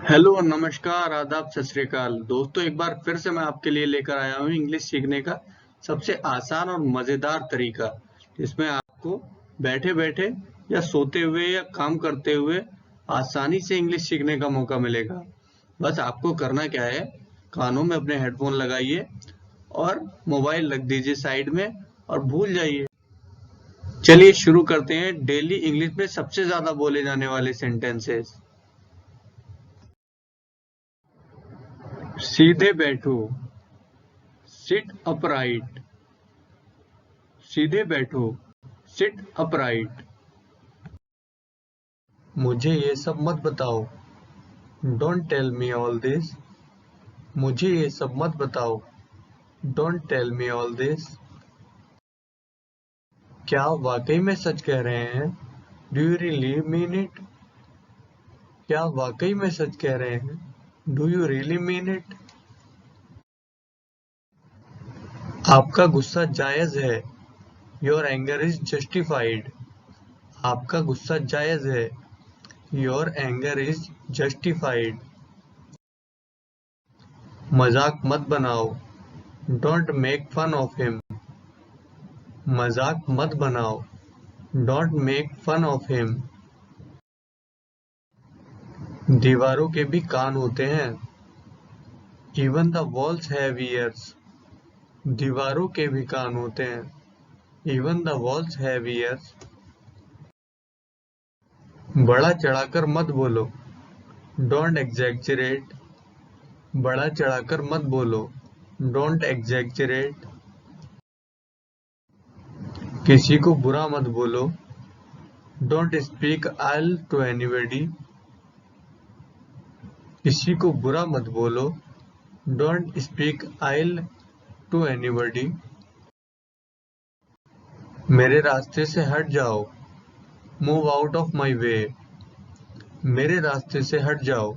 Hello नमस्कार आदाब सत श्री अकाल दोस्तों, एक बार फिर से मैं आपके लिए लेकर आया हूँ इंग्लिश सीखने का सबसे आसान और मज़ेदार तरीका, जिसमें आपको बैठे बैठे या सोते हुए या काम करते हुए आसानी से इंग्लिश सीखने का मौका मिलेगा। बस आपको करना क्या है, कानों में अपने हेडफोन लगाइए और मोबाइल रख दीजिए साइड में और भूल जाइए। चलिए शुरू करते हैं डेली इंग्लिश में सबसे ज़्यादा बोले जाने वाले सेंटेंसेस। सीधे बैठो, सिट अपराइट। सीधे बैठो, सिट अपराइट। मुझे ये सब मत बताओ, don't tell me all this. मुझे ये सब मत बताओ, don't tell me all this. क्या आप वाकई में सच कह रहे हैं? Do you really mean it? क्या आप वाकई में सच कह रहे हैं? Do you really mean it? आपका गुस्सा जायज है, योर एंगर इज जस्टिफाइड। आपका गुस्सा जायज है, योर एंगर इज जस्टिफाइड। मजाक मत बनाओ, don't make fun of him. मजाक मत बनाओ, don't make fun of him. दीवारों के भी कान होते हैं, even the walls have ears. दीवारों के भी कान होते हैं, even the walls have ears. बड़ा चढ़ाकर मत बोलो, डोंट एग्जैक्चरेट। बड़ा चढ़ाकर मत बोलो, डोंट एग्जैक्चरेट। किसी को बुरा मत बोलो, don't speak ill to anybody. किसी को बुरा मत बोलो, don't speak ill to anybody. मेरे रास्ते से हट जाओ, move out of my way. मेरे रास्ते से हट जाओ,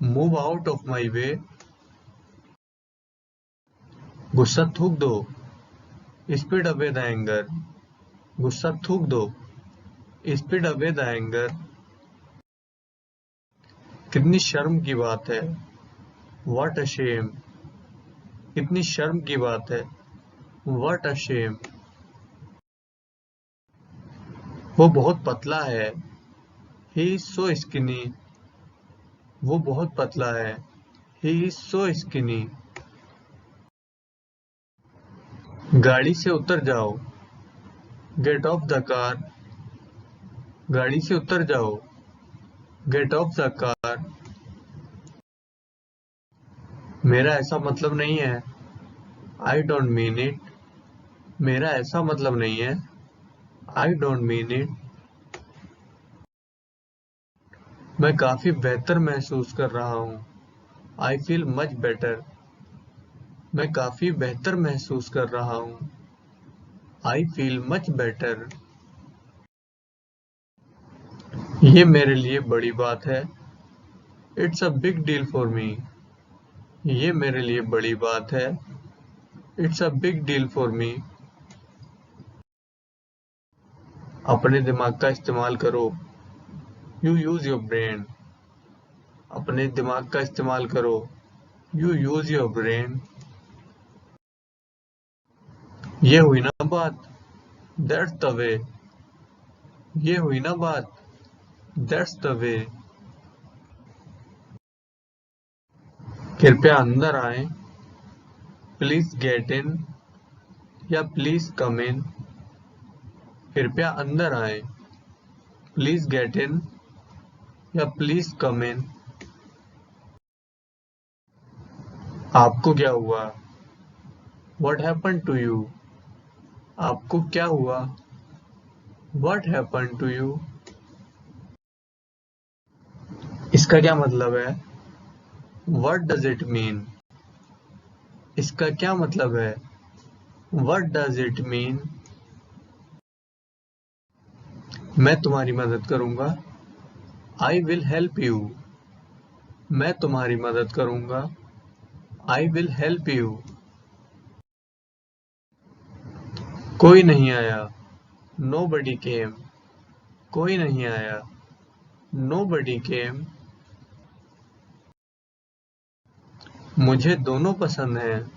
move out of my way. गुस्सा थूक दो, स्पीड अवे द एंगर। गुस्सा थूक दो, स्पीड अवे द एंगर। कितनी शर्म की बात है, व्हाट अ शेम। कितनी शर्म की बात है, व्हाट अ शेम। वो बहुत पतला है, ही इज सो स्किनी। वो बहुत पतला है, ही इज सो स्किनी। गाड़ी से उतर जाओ, गेट ऑफ द कार। गाड़ी से उतर जाओ, गेट ऑफ द कार। मेरा ऐसा मतलब नहीं है, आई डोंट मीन इट। मेरा ऐसा मतलब नहीं है, आई डोंट मीन इट। मैं काफी बेहतर महसूस कर रहा हूँ, आई फील मच बेटर। मैं काफी बेहतर महसूस कर रहा हूँ, आई फील मच बेटर। ये मेरे लिए बड़ी बात है, it's a big deal for me. ये मेरे लिए बड़ी बात है, it's a big deal for me. अपने दिमाग का इस्तेमाल करो, यू यूज योर ब्रेन। अपने दिमाग का इस्तेमाल करो, यू यूज योर ब्रेन। ये हुई ना बात, दैट्स द वे। ये हुई ना बात, दैट्स द वे। कृपया अंदर आए, प्लीज गेट इन या प्लीज कम इन। कृपया अंदर आए, प्लीज गेट इन या प्लीज कम इन। आपको क्या हुआ, व्हाट हैपेंड टू यू। आपको क्या हुआ, व्हाट हैपेंड टू यू। इसका क्या मतलब है, व्हाट डज इट मीन। इसका क्या मतलब है, व्हाट डज इट मीन। मैं तुम्हारी मदद करूंगा, आई विल हेल्प यू। मैं तुम्हारी मदद करूंगा, आई विल हेल्प यू। कोई नहीं आया, नो बडी केम। कोई नहीं आया, नो बडी केम। मुझे दोनों पसंद हैं।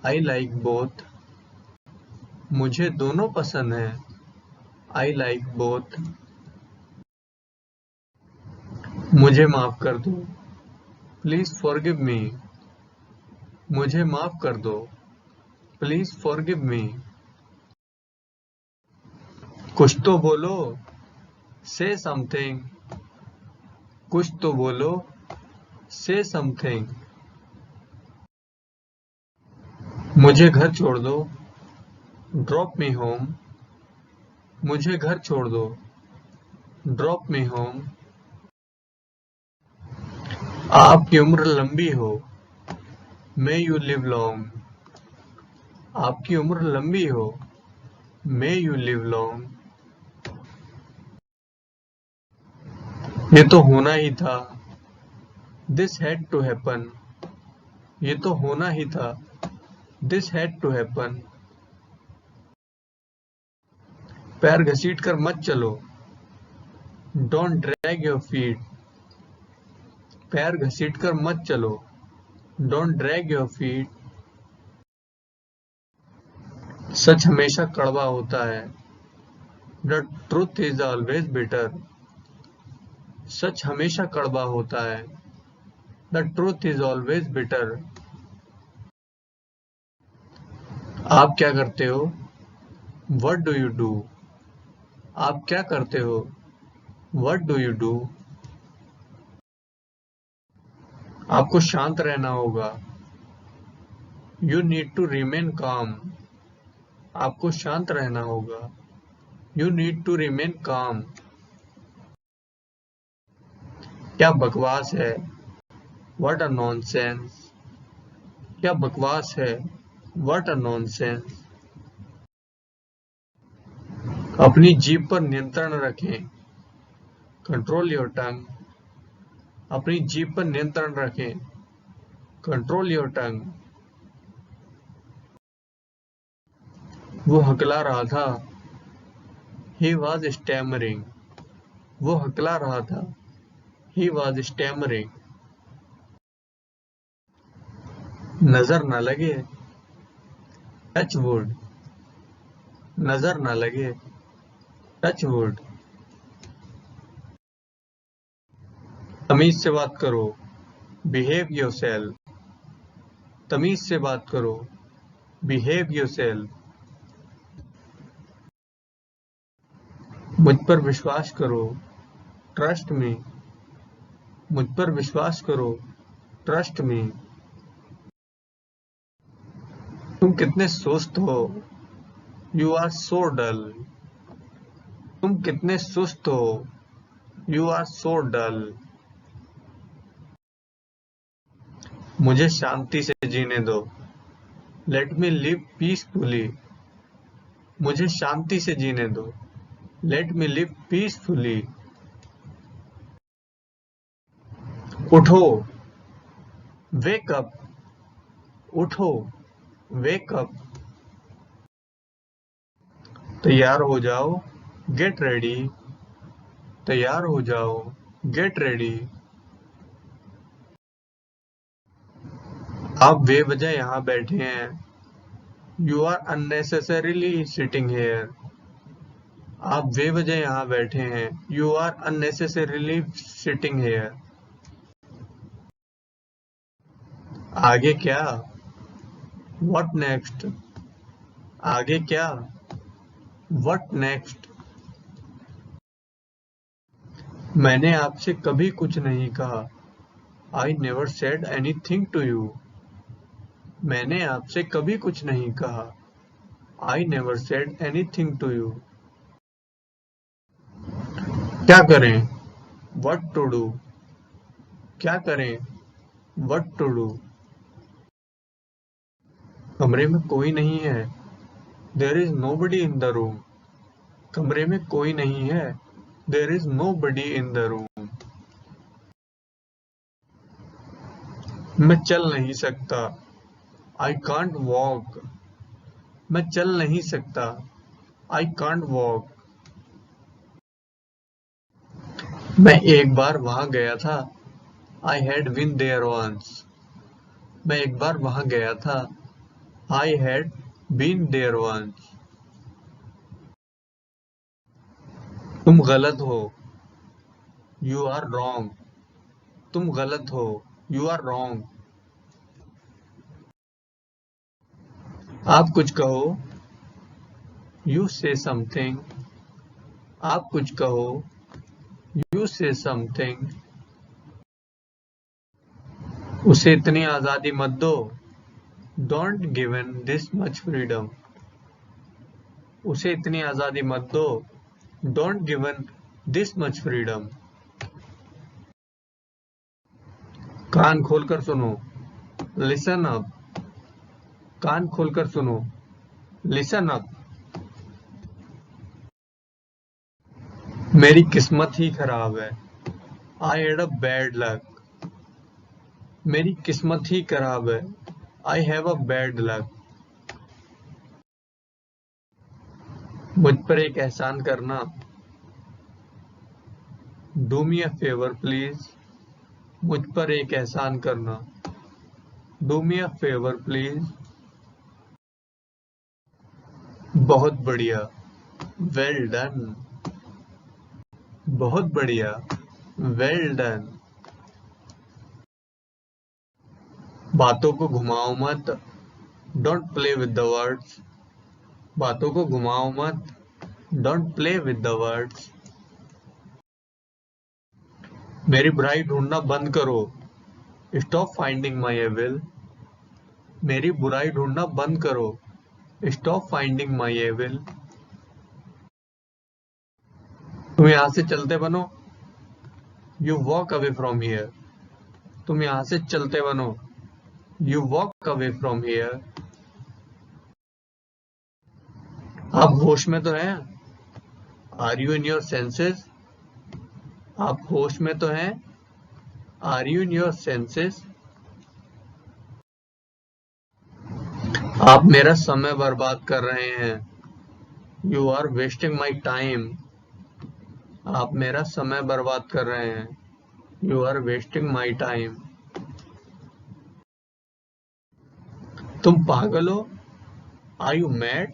I like both. मुझे दोनों पसंद हैं। I like both. मुझे माफ कर दो। Please forgive me. मुझे माफ कर दो। Please forgive me. कुछ तो बोलो। से समथिंग। कुछ तो बोलो। से समथिंग। मुझे घर छोड़ दो। Drop me home. मुझे घर छोड़ दो। Drop me home. आपकी उम्र लंबी हो। May you live long. आपकी उम्र लंबी हो। May you live long. ये तो होना ही था। This had to happen. ये तो होना ही था। This had to happen. पैर घसीट कर मत चलो। Don't drag your feet. पैर घसीट कर मत चलो। Don't drag your feet. सच हमेशा कड़वा होता है। The truth is always bitter. सच हमेशा कड़वा होता है। The truth is always bitter. आप क्या करते हो? What do you do? आप क्या करते हो? What do you do? आपको शांत रहना होगा। यू नीड टू रिमेन काम। आपको शांत रहना होगा। यू नीड टू रिमेन काम। क्या बकवास है? What a nonsense. क्या बकवास है? What a nonsense. अपनी जीभ पर नियंत्रण रखें। Control your tongue. अपनी जीभ पर नियंत्रण रखें। Control your tongue. वो हकला रहा था। He was stammering. वो हकला रहा था। He was stammering. नजर न लगे। Touch wood. नजर न लगे। Touch wood. तमीज से बात करो। Behave yourself. तमीज से बात करो। Behave yourself. मुझ पर विश्वास करो। ट्रस्ट मी। मुझ पर विश्वास करो। Trust me. तुम कितने सुस्त हो। You are so dull. तुम कितने सुस्त हो। You are so dull. मुझे शांति से जीने दो। Let me live peacefully. मुझे शांति से जीने दो। Let me live peacefully. उठो। Wake up. उठो। Wake up. तैयार हो जाओ। Get ready. तैयार हो जाओ। Get ready. आप बेवजह यहाँ बैठे हैं। You are unnecessarily sitting here. आप बेवजह यहाँ बैठे हैं। You are unnecessarily sitting here. आगे क्या? What next? आगे क्या? What next? मैंने आपसे कभी कुछ नहीं कहा। I never said anything to you. मैंने आपसे कभी कुछ नहीं कहा। I never said anything to you. क्या करें? What to do? क्या करें? What to do? कमरे में कोई नहीं है। There is nobody in the room. कमरे में कोई नहीं है। There is nobody in the room. मैं चल नहीं सकता। I can't walk. मैं चल नहीं सकता। I can't walk. मैं एक बार वहां गया था। I had been there once. मैं एक बार वहां गया था। I had been there once. तुम गलत हो। You are wrong. तुम गलत हो। You are wrong. आप कुछ कहो। You say something. आप कुछ कहो। You say something. उसे इतनी आजादी मत दो। Don't given this much freedom. उसे इतनी आजादी मत दो। Don't given this much freedom. कान खोलकर सुनो। Listen up. कान खोलकर सुनो। Listen up. मेरी किस्मत ही खराब है। I had a bad luck. मेरी किस्मत ही खराब है। I have a bad luck. मुझ पर एक एहसान करना। Do me a favor please. मुझ पर एक एहसान करना। Do me a favor please. बहुत बढ़िया। Well done. बहुत बढ़िया। Well done. बातों को घुमाओ मत। Don't play with the words. बातों को घुमाओ मत। Don't play with the words. मेरी बुराई ढूंढना बंद करो। Stop finding my evil. मेरी बुराई ढूंढना बंद करो। Stop finding my evil. तुम यहाँ से चलते बनो। You walk away from here. तुम यहाँ से चलते बनो। You walk away from here. आप होश में तो हैं? Are you in your senses? आप होश में तो हैं? Are you in your senses? आप मेरा समय बर्बाद कर रहे हैं। You are wasting my time. आप मेरा समय बर्बाद कर रहे हैं। You are wasting my time. तुम पागल हो? Are you mad?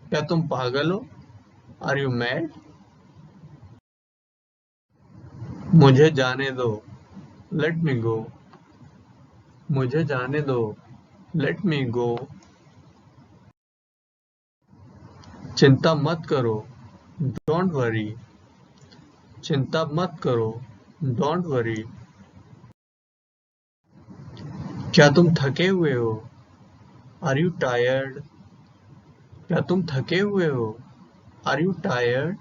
क्या तुम पागल हो? Are you mad? मुझे जाने दो। Let me go. मुझे जाने दो। Let me go. चिंता मत करो। Don't worry. चिंता मत करो। Don't worry. क्या तुम थके हुए हो? Are you tired? क्या तुम थके हुए हो? Are you tired?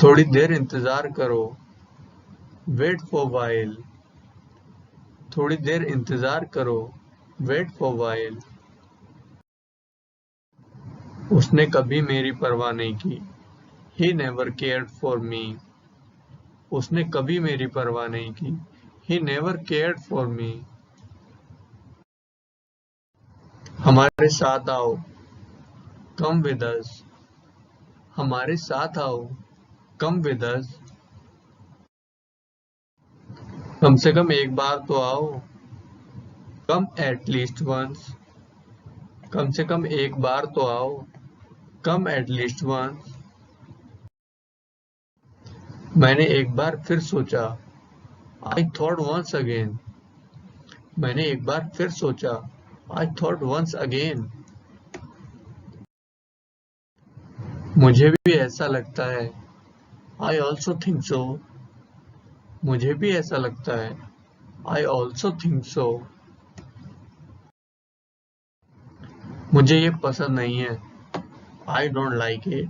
थोड़ी देर इंतजार करो। Wait for a while. थोड़ी देर इंतजार करो। Wait for a while. उसने कभी मेरी परवाह नहीं की। He never cared for me. उसने कभी मेरी परवाह नहीं की। He never cared for me. हमारे साथ आओ। Come with us. हमारे साथ आओ। Come with us. कम से कम एक बार तो आओ। Come at least once. कम से कम एक बार तो आओ। Come at least once. मैंने एक बार फिर सोचा। I thought once again. मैंने एक बार फिर सोचा। I thought once again. मुझे भी ऐसा लगता है। I also think so. मुझे भी ऐसा लगता है। I also think so. मुझे ये पसंद नहीं है। I don't like it.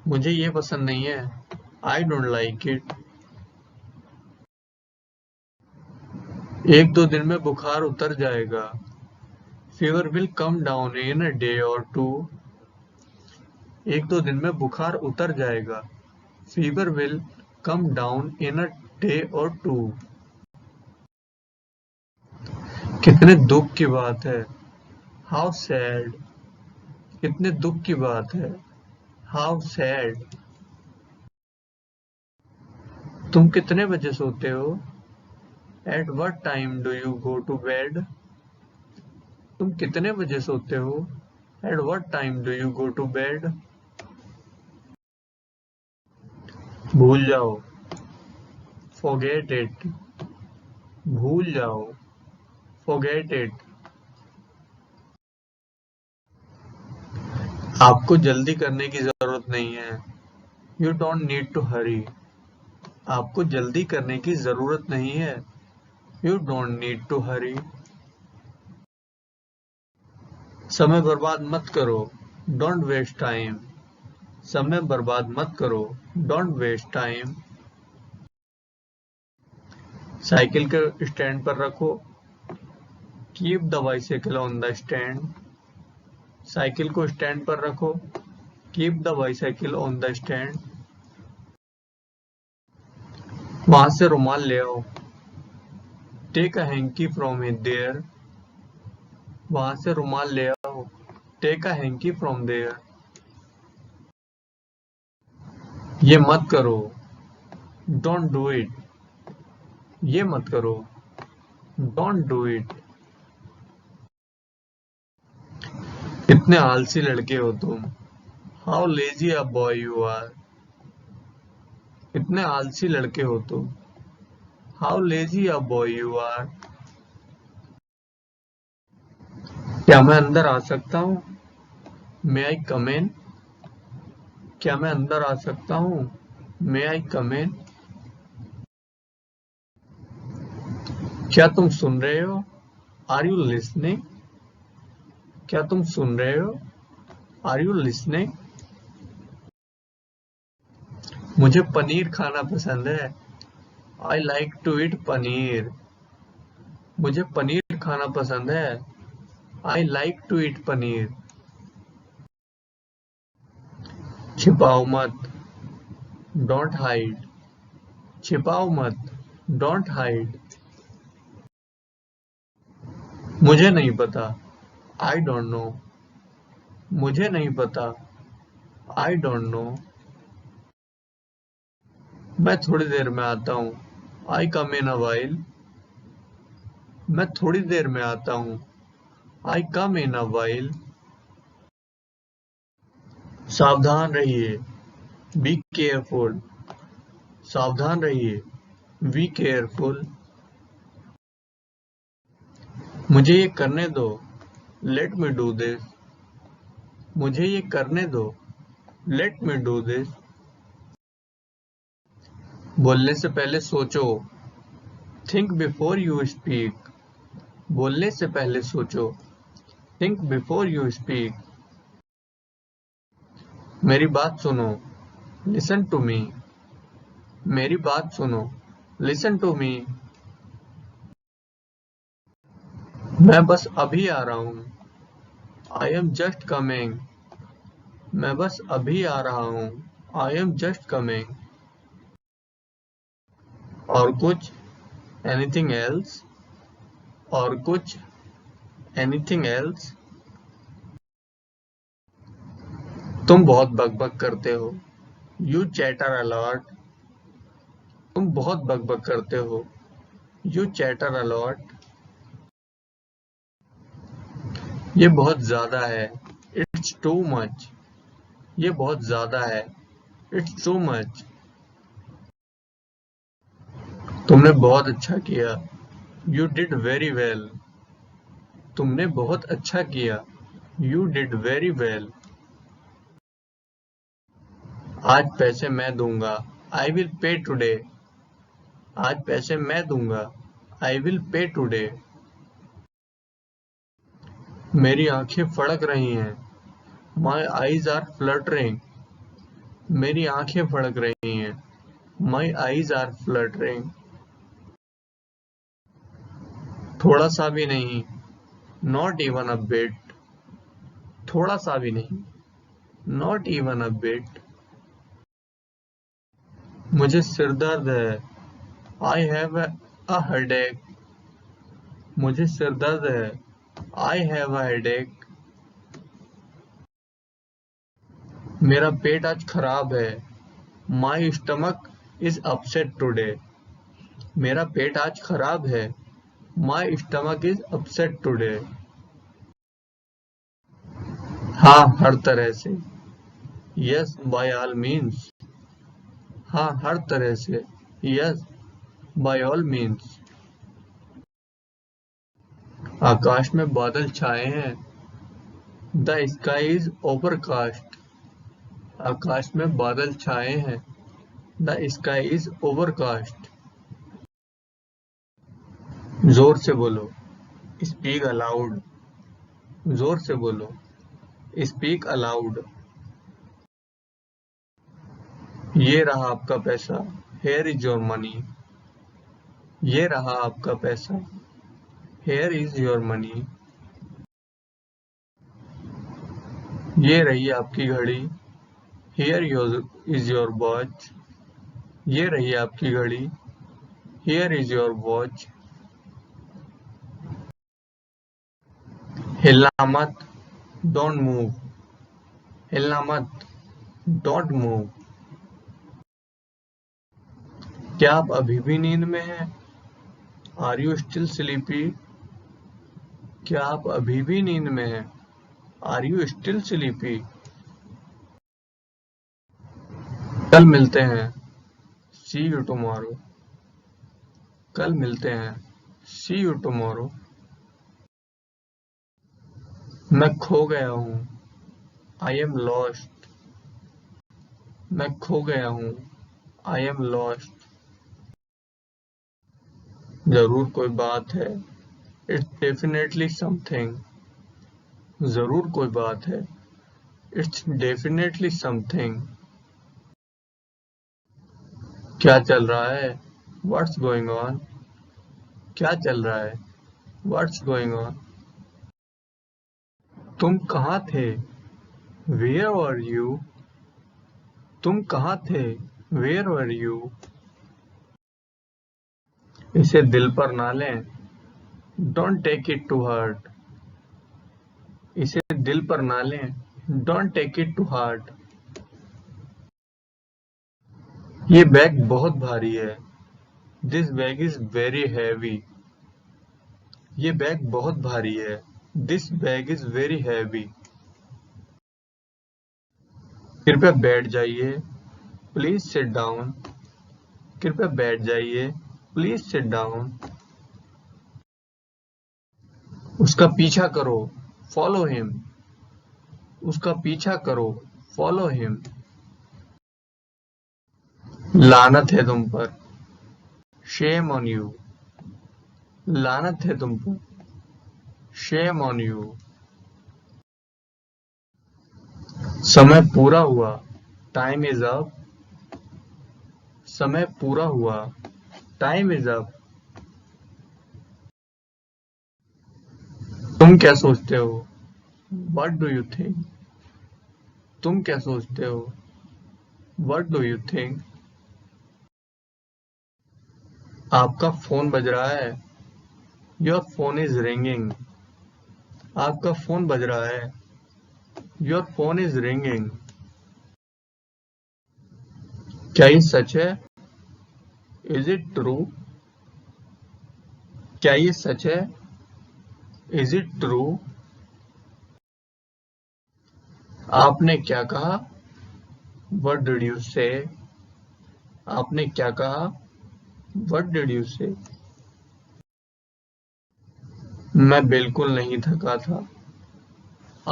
मुझे ये पसंद नहीं है। I don't like it. एक दो दिन में बुखार उतर जाएगा। Fever will come down in a day or two. एक दो दिन में बुखार उतर जाएगा। Fever will come down in a day or two. कितने दुख की बात है। How sad. कितने दुख की बात है। How sad. तुम कितने बजे सोते हो? At what time do you go to bed? तुम कितने बजे सोते हो? At what time do you go to bed? भूल जाओ। forget it। भूल जाओ। forget it। आपको जल्दी करने की जरूरत नहीं है। You don't need to hurry। आपको जल्दी करने की जरूरत नहीं है। You don't need to hurry। समय बर्बाद मत करो। Don't waste time। समय बर्बाद मत करो। Don't waste time। साइकिल के स्टैंड पर रखो। Keep the bicycle on the stand। Cycle को स्टैंड पर रखो। Keep the bicycle on the stand। वहां से रुमाल ले आओ। Take a hanky from there। वहां से रुमाल ले आओ। Take a hanky from there। ये मत करो। Don't do it। ये मत करो। Don't do it। कितने आलसी लड़के हो तुम। How lazy a boy you are। कितने आलसी लड़के हो तुम। How lazy a boy you are। क्या मैं अंदर आ सकता हूँ? May I come in। क्या मैं अंदर आ सकता हूँ? May I come in। क्या तुम सुन रहे हो? Are you listening। क्या तुम सुन रहे हो? Are you listening। मुझे पनीर खाना पसंद है। I like to eat paneer. मुझे पनीर खाना पसंद है। I like to eat paneer. छिपाओ मत। Don't hide। छिपाओ मत। Don't hide। मुझे नहीं पता। I don't know। मुझे नहीं पता। I don't know। मैं थोड़ी देर में आता हूँ। I come in a while। मैं थोड़ी देर में आता हूँ। I come in a while। सावधान रहिए। Be careful। सावधान रहिए। Be careful। मुझे ये करने दो। Let me do this। मुझे ये करने दो। Let me do this। बोलने से पहले सोचो। Think before you speak। बोलने से पहले सोचो। Think before you speak। मेरी बात सुनो। Listen to me। मेरी बात सुनो। Listen to me। मैं बस अभी आ रहा हूँ। I am just coming। मैं बस अभी आ रहा हूँ। I am just coming। और कुछ? Anything else। और कुछ? Anything else। तुम बहुत बकबक करते हो। You chatter a lot। तुम बहुत बकबक करते हो। You chatter a lot। ये बहुत ज्यादा है। It's too much। ये बहुत ज्यादा है। It's too much। तुमने बहुत अच्छा किया। You did very well। तुमने बहुत अच्छा किया। You did very well। आज पैसे मैं दूंगा। I will pay today। आज पैसे मैं दूंगा। I will pay today। मेरी आंखें फड़क रही हैं। My eyes are fluttering। मेरी आंखें फड़क रही हैं। My eyes are fluttering। थोड़ा सा भी नहीं। Not even a bit। थोड़ा सा भी नहीं। Not even a bit। मुझे सिर दर्द है। I have a headache। मुझे सिर दर्द है। I have a headache। मेरा पेट आज खराब है। My stomach is upset today. मेरा पेट आज खराब है। My stomach is upset today. हाँ, हर तरह से। Yes by all means. हाँ, हर तरह से। Yes by all means. आकाश में बादल छाए हैं। The sky is overcast. आकाश में बादल छाए हैं। The sky is overcast. जोर से बोलो। Speak aloud. जोर से बोलो। Speak aloud. ये रहा आपका पैसा। Here is your money. ये रहा आपका पैसा। Here is your money. ये रही आपकी घड़ी। Here is your watch. ये रही आपकी घड़ी। Here is your watch. हिलना मत। Don't move. हिलना मत। Don't move. क्या आप अभी भी नींद में हैं? Are you still sleepy? क्या आप अभी भी नींद में हैं? Are you still sleepy? कल मिलते हैं। See you tomorrow. कल मिलते हैं। See you tomorrow. मैं खो गया हूँ। I am lost. मैं खो गया हूँ। I am lost. जरूर कोई बात है। It's definitely something. जरूर कोई बात है। It's definitely something. क्या चल रहा है? What's going on? क्या चल रहा है? What's going on? तुम कहाँ थे? Where were you? तुम कहाँ थे? Where were you? इसे दिल पर ना लें। Don't take it to heart. इसे दिल पर ना लें। Don't take it to heart. ये बैग बहुत भारी है। This bag is very heavy. ये बैग बहुत भारी है। This bag is very heavy. कृपया बैठ जाइए। Please sit down. कृपया बैठ जाइए। Please sit down. उसका पीछा करो। Follow him. उसका पीछा करो। Follow him. लानत है तुम पर। Shame on you. लानत है तुम पर। Shame on you. समय पूरा हुआ। Time is up. समय पूरा हुआ। Time is up. तुम क्या सोचते हो? What do you think? तुम क्या सोचते हो? What do you think? आपका फोन बज रहा है। Your phone is ringing. आपका फोन बज रहा है। Your phone is ringing. क्या ये सच है? Is it true? क्या ये सच है? Is it true? आपने क्या कहा? व्हाट डिड यू से? आपने क्या कहा? व्हाट डिड यू से? मैं बिल्कुल नहीं थका था।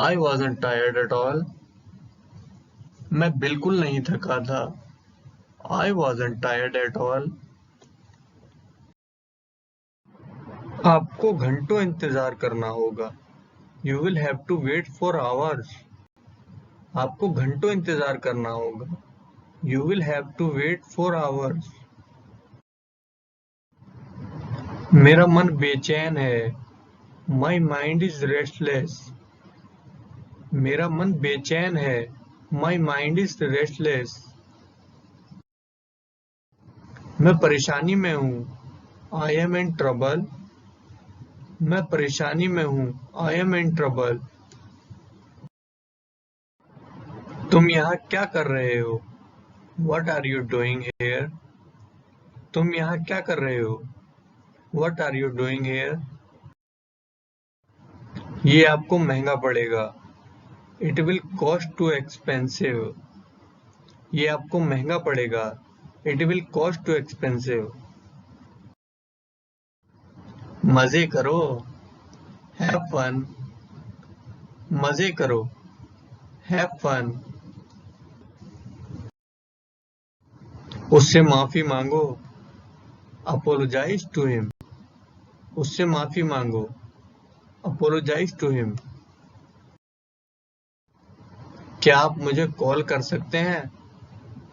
I wasn't tired at all. मैं बिल्कुल नहीं थका था। I wasn't tired at all. आपको घंटों इंतजार करना होगा। You will have to wait for hours. आपको घंटों इंतजार करना होगा। You will have to wait for hours. मेरा मन बेचैन है। My mind is restless. मेरा मन बेचैन है। My mind is restless. मैं परेशानी में हूँ। I am in trouble. मैं परेशानी में हूँ। I am in trouble. तुम यहाँ क्या कर रहे हो? What are you doing here? तुम यहाँ क्या कर रहे हो? What are you doing here? ये आपको महंगा पड़ेगा। It will cost too expensive. ये आपको महंगा पड़ेगा। It will cost too expensive. मजे करो। Have fun. मजे करो। Have fun. उससे माफी मांगो। Apologize to him. उससे माफी मांगो। Apologize to him. क्या आप मुझे कॉल कर सकते हैं?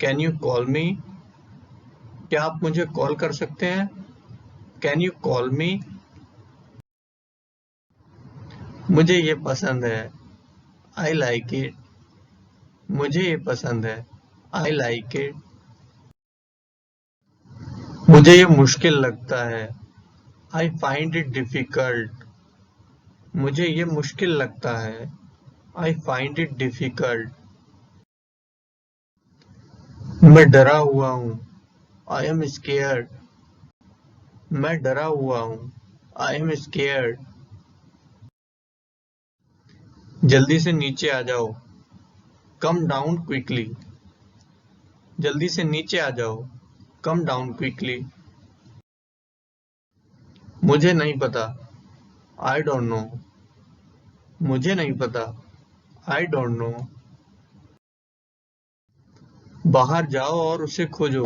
Can you call me? क्या आप मुझे कॉल कर सकते हैं? Can you call me? मुझे ये पसंद है। I like it. मुझे ये पसंद है। I like it. मुझे ये मुश्किल लगता है। I find it difficult. मुझे ये मुश्किल लगता है। I find it difficult. मैं डरा हुआ हूँ। I am scared. मैं डरा हुआ हूँ। I am scared. जल्दी से नीचे आ जाओ। Come down quickly. जल्दी से नीचे आ जाओ। Come down quickly. मुझे नहीं पता। I don't know. मुझे नहीं पता। I don't know. बाहर जाओ और उसे खोजो।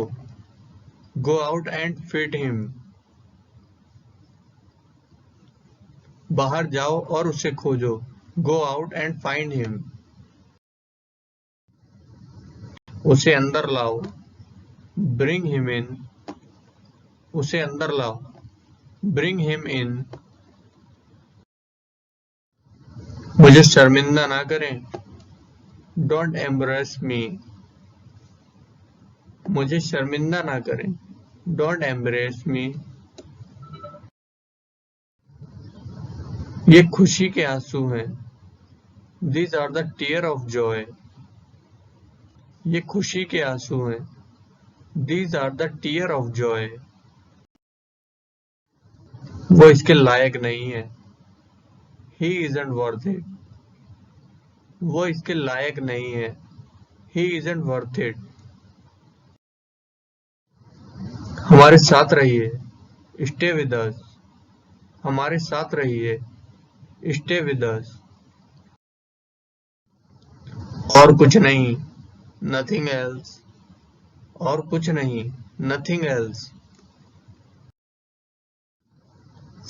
Go out and find him. बाहर जाओ और उसे खोजो। Go out and find him. उसे अंदर लाओ। Bring him in. उसे अंदर लाओ। Bring him in. मुझे शर्मिंदा ना करें। Don't embarrass me. मुझे शर्मिंदा ना करें। Don't embarrass me. ये खुशी के आंसू हैं। These are the tears of joy. ये खुशी के आंसू हैं। These are the tears of joy. वो इसके लायक नहीं है। He isn't worth it. वो इसके लायक नहीं है। He isn't worth it. हमारे साथ रहिए। Stay with us. हमारे साथ रहिए। Stay with us. और कुछ नहीं। Nothing else. और कुछ नहीं। Nothing else.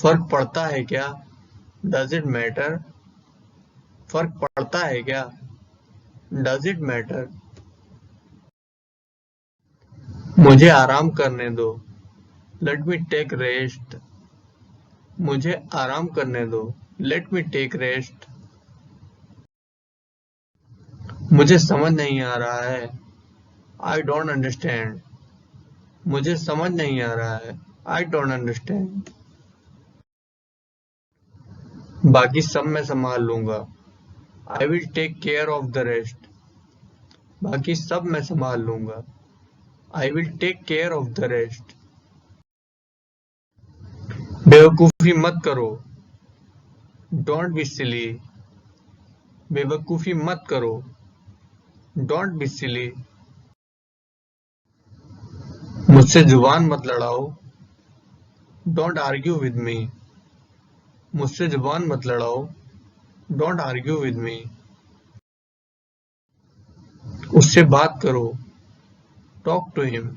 फर्क पड़ता है क्या? Does it matter? फर्क पड़ता है क्या? Does it matter? मुझे आराम करने दो। Let me take rest. मुझे आराम करने दो। Let me take rest. मुझे समझ नहीं आ रहा है। I don't understand. मुझे समझ नहीं आ रहा है। I don't understand. बाकी सब मैं संभाल लूंगा। I will take care of the rest. बाकी सब मैं संभाल लूंगा। I will take care of the rest. बेवकूफी मत करो। Don't be silly. बेवकूफी मत करो। Don't be silly. मुझसे जुबान मत लड़ाओ। Don't argue with me. मुझसे जुबान मत लड़ाओ। Don't argue with me. उससे बात करो। Talk to him.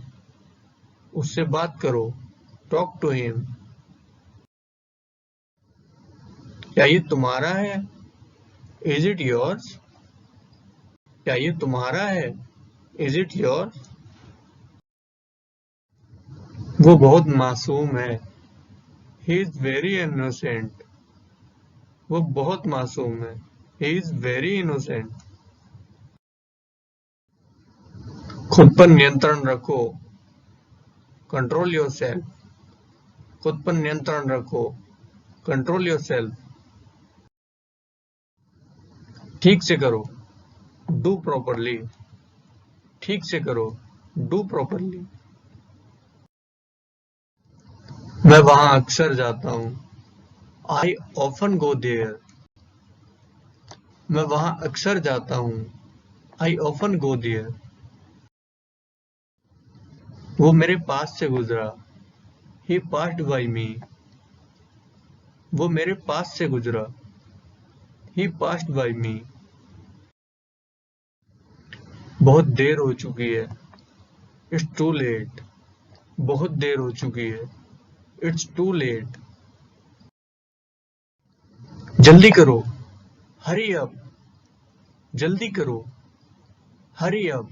उससे बात करो। Talk to him. क्या ये तुम्हारा है? Is it yours? क्या ये तुम्हारा है? Is it yours? वो बहुत मासूम है। He is very innocent. वो बहुत मासूम है। He is very innocent. खुद पर नियंत्रण रखो। Control yourself. खुद पर नियंत्रण रखो। Control yourself. ठीक से करो। Do properly. ठीक से करो। Do properly. मैं वहां अक्सर जाता हूँ। I often go there. मैं वहां अक्सर जाता हूँ। I often go there. वो मेरे पास से गुजरा। He passed by me. वो मेरे पास से गुजरा। He passed by me. बहुत देर हो चुकी है। It's too late. बहुत देर हो चुकी है। It's too late. जल्दी करो। Hurry up. जल्दी करो। Hurry up.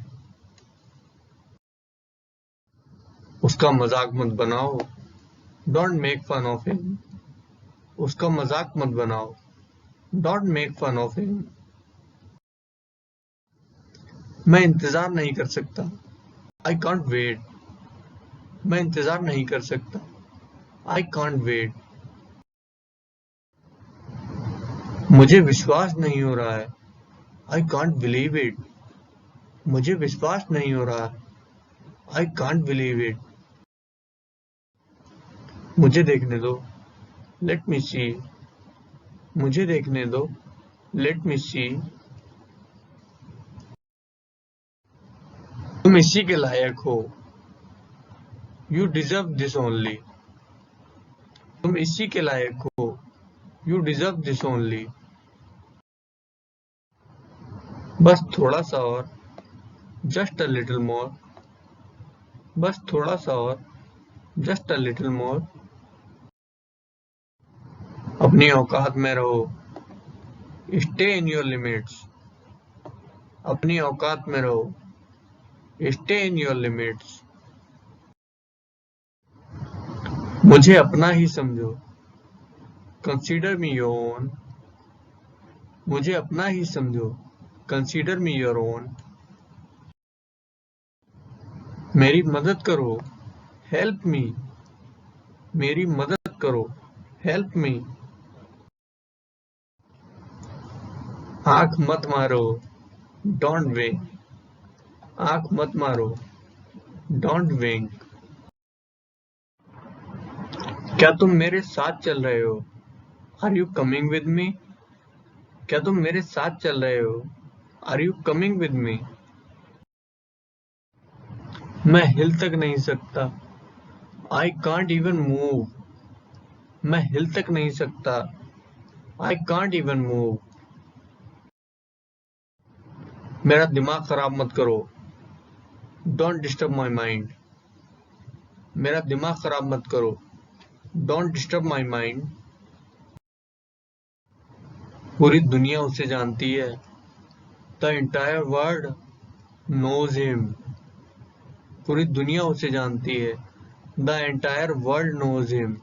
उसका मजाक मत बनाओ। Don't make fun of him. उसका मजाक मत बनाओ। Don't make fun of him. मैं इंतजार नहीं कर सकता। I can't wait. मैं इंतजार नहीं कर सकता। I can't wait. मुझे विश्वास नहीं हो रहा है। I can't believe it. मुझे विश्वास नहीं हो रहा है। I can't believe it. मुझे देखने दो। Let me see. मुझे देखने दो। Let me see. तुम इसी के लायक हो। You deserve this only. तुम इसी के लायक हो। You deserve this only. बस थोड़ा सा और। Just a little more. बस थोड़ा सा और। Just a little more. अपनी औकात में रहो। Stay in your limits. अपनी औकात में रहो। Stay in your limits. मुझे अपना ही समझो। Consider me your own. मुझे अपना ही समझो। Consider me your own. मेरी मदद करो। Help me. मेरी मदद करो। Help me. आंख मत मारो। Don't wink. आंख मत मारो। Don't wink. क्या तुम मेरे साथ चल रहे हो? Are you coming with me? क्या तुम मेरे साथ चल रहे हो? Are you coming with me? मैं हिल तक नहीं सकता। I can't even move. मैं हिल तक नहीं सकता। I can't even move. मेरा दिमाग खराब मत करो। Don't disturb my mind. मेरा दिमाग खराब मत करो। Don't disturb my mind. पूरी दुनिया उसे जानती है। The entire world knows him. पूरी दुनिया उसे जानती है। The entire world knows him.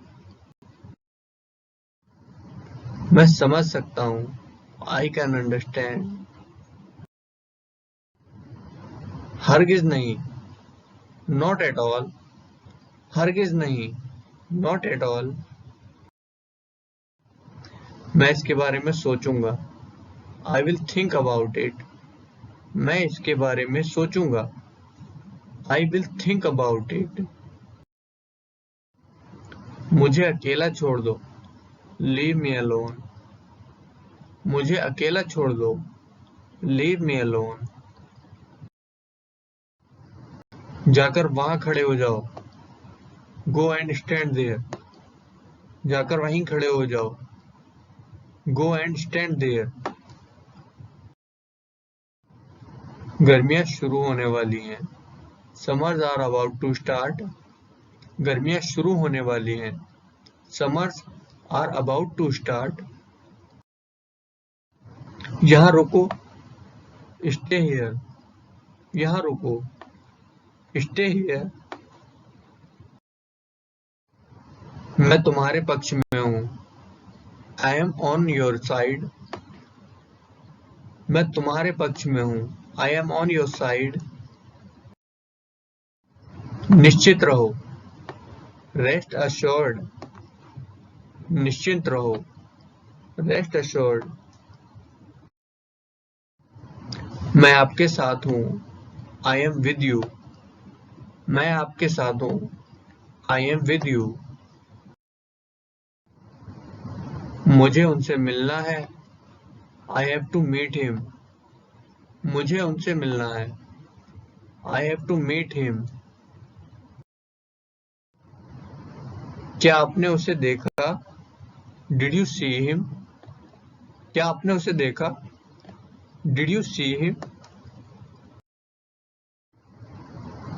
मैं समझ सकता हूँ। I can understand. हरगिज नहीं। Not at all. हरगिज नहीं। Not at all. मैं इसके बारे में सोचूंगा। I will think about it. मैं इसके बारे में सोचूंगा। I will think about it. मुझे अकेला छोड़ दो। Leave me alone. मुझे अकेला छोड़ दो। Leave me alone. जाकर वहां खड़े हो जाओ। Go and stand there. जाकर वहीं खड़े हो जाओ। Go and stand there. गर्मियां शुरू होने वाली हैं। Summers are about to start. गर्मियां शुरू होने वाली हैं। Summers are about to start. यहाँ रुको। Stay here. यहाँ रुको। Stay here. मैं तुम्हारे पक्ष में हूँ। I am on your side. मैं तुम्हारे पक्ष में हूँ। I am on your side. निश्चित रहो। Rest assured. निश्चिंत रहो। Rest assured. मैं आपके साथ हूँ। I am with you. मैं आपके साथ हूँ। I am with you. मुझे उनसे मिलना है। I have to meet him. मुझे उनसे मिलना है। I have to meet him. क्या आपने उसे देखा? Did you see him? क्या आपने उसे देखा? Did you see him?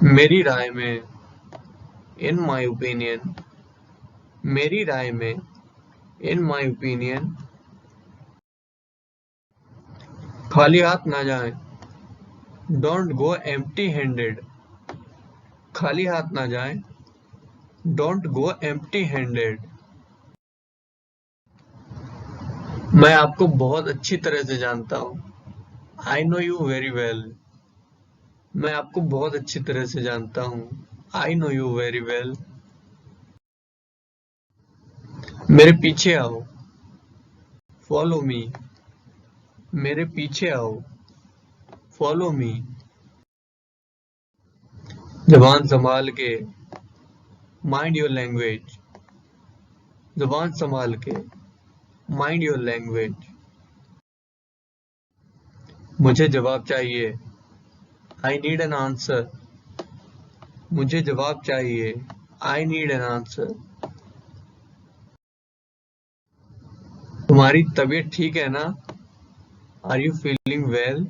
मेरी राय में, इन माई ओपिनियन। मेरी राय में, इन माई ओपिनियन। खाली हाथ ना जाएं। Don't go empty handed. खाली हाथ ना जाएं। Don't go empty handed. मैं आपको बहुत अच्छी तरह से जानता हूं। I know you very well. मैं आपको बहुत अच्छी तरह से जानता हूं। I know you very well. मेरे पीछे आओ। Follow me. मेरे पीछे आओ। Follow me. जबान संभाल के। Mind your language. जबान संभाल के। Mind your language. मुझे जवाब चाहिए। I need an answer. मुझे जवाब चाहिए। I need an answer. तुम्हारी तबीयत ठीक है ना? Are you feeling well?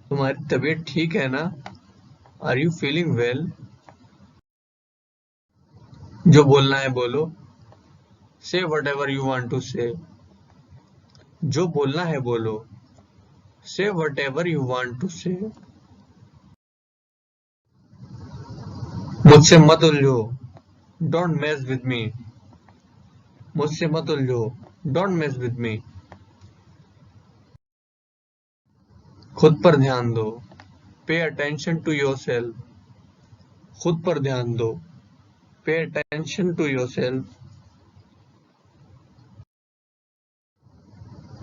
तुम्हारी तबीयत ठीक है ना? Are you feeling well? जो बोलना है बोलो। Say whatever you want to say. जो बोलना है बोलो। Say whatever you want to say. मुझसे मत उलझो। Don't mess with me. मुझसे मत उलझो। Don't mess with me. खुद पर ध्यान दो। Pay attention to your self. खुद पर ध्यान दो। Pay attention to your self.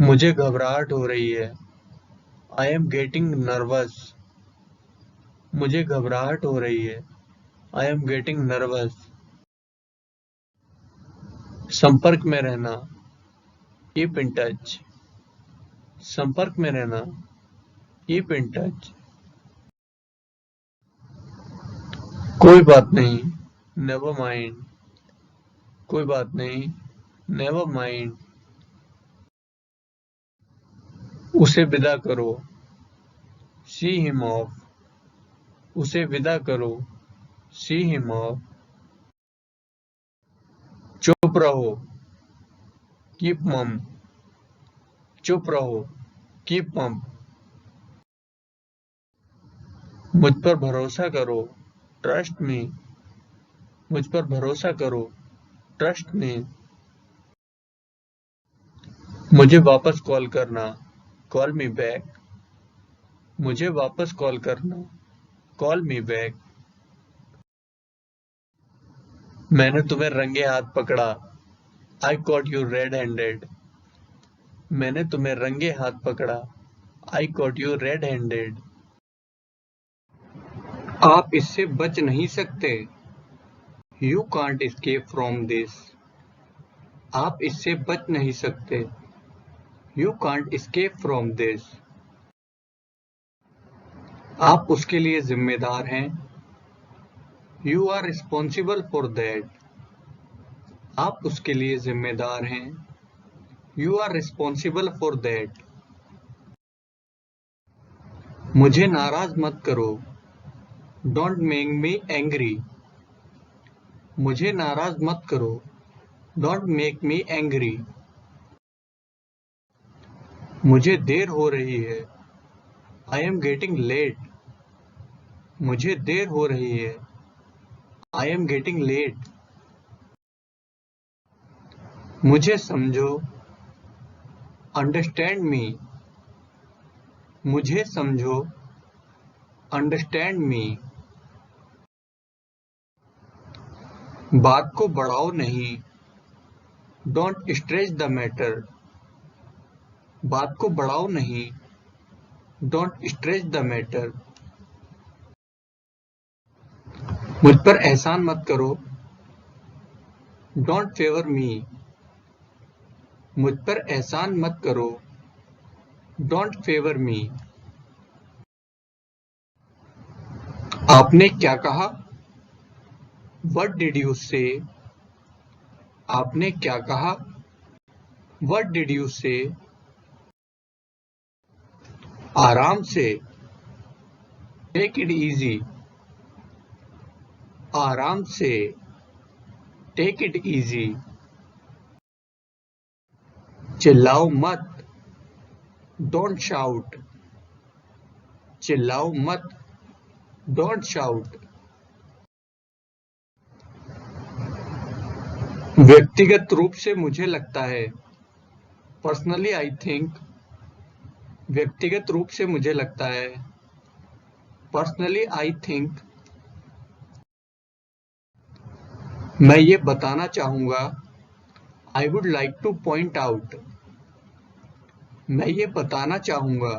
मुझे घबराहट हो रही है। I am getting nervous. मुझे घबराहट हो रही है। I am getting nervous. संपर्क में रहना। Keep in touch. संपर्क में रहना। Keep in touch. कोई बात नहीं। Never mind. कोई बात नहीं। Never mind. उसे विदा करो। See him of. उसे विदा करो। See him of. चुप रहो। कीप मम। चुप रहो। कीप मम। मुझ पर भरोसा करो। ट्रस्ट मी। मुझ पर भरोसा करो। ट्रस्ट मी। मुझे वापस कॉल करना। Call me back. मुझे वापस कॉल करना। Call me back. मैंने तुम्हें रंगे हाथ पकड़ा। आई कॉट यू रेड हैंडेड। मैंने तुम्हें रंगे हाथ पकड़ा। आई कॉट यू रेड हैंडेड। आप इससे बच नहीं सकते। You can't escape from this. आप इससे बच नहीं सकते। You can't escape from this. आप उसके लिए जिम्मेदार हैं। You are responsible for that. आप उसके लिए जिम्मेदार हैं। You are responsible for that. मुझे नाराज मत करो। Don't make me angry. मुझे नाराज मत करो। Don't make me angry. मुझे देर हो रही है। I am getting late. मुझे देर हो रही है। I am getting late. मुझे समझो। Understand me. मुझे समझो। Understand me. बात को बढ़ाओ नहीं। Don't stretch the matter. बात को बढ़ाओ नहीं। Don't stretch the matter. मुझ पर एहसान मत करो। डोंट फेवर मी। मुझ पर एहसान मत करो। डोंट फेवर मी। आपने क्या कहा? What did you say? आपने क्या कहा? What did you say? आराम से। Take it easy. आराम से। Take it easy. चिल्लाओ मत। Don't shout. चिल्लाओ मत। Don't shout. व्यक्तिगत रूप से मुझे लगता है। Personally I think. व्यक्तिगत रूप से मुझे लगता है। Personally I think. मैं ये बताना चाहूँगा। I would like to point out. मैं ये बताना चाहूँगा।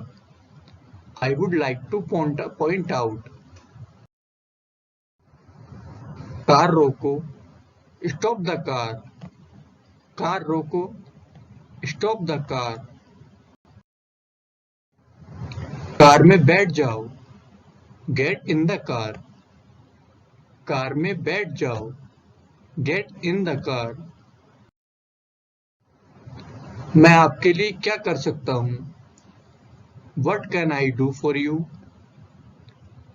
I would like to point out. Car रोको। Stop the car. कार रोको। Stop the car. कार में बैठ जाओ। Get in the car. Car में बैठ जाओ। Get in the car. मैं आपके लिए क्या कर सकता हूँ? What can I do for you?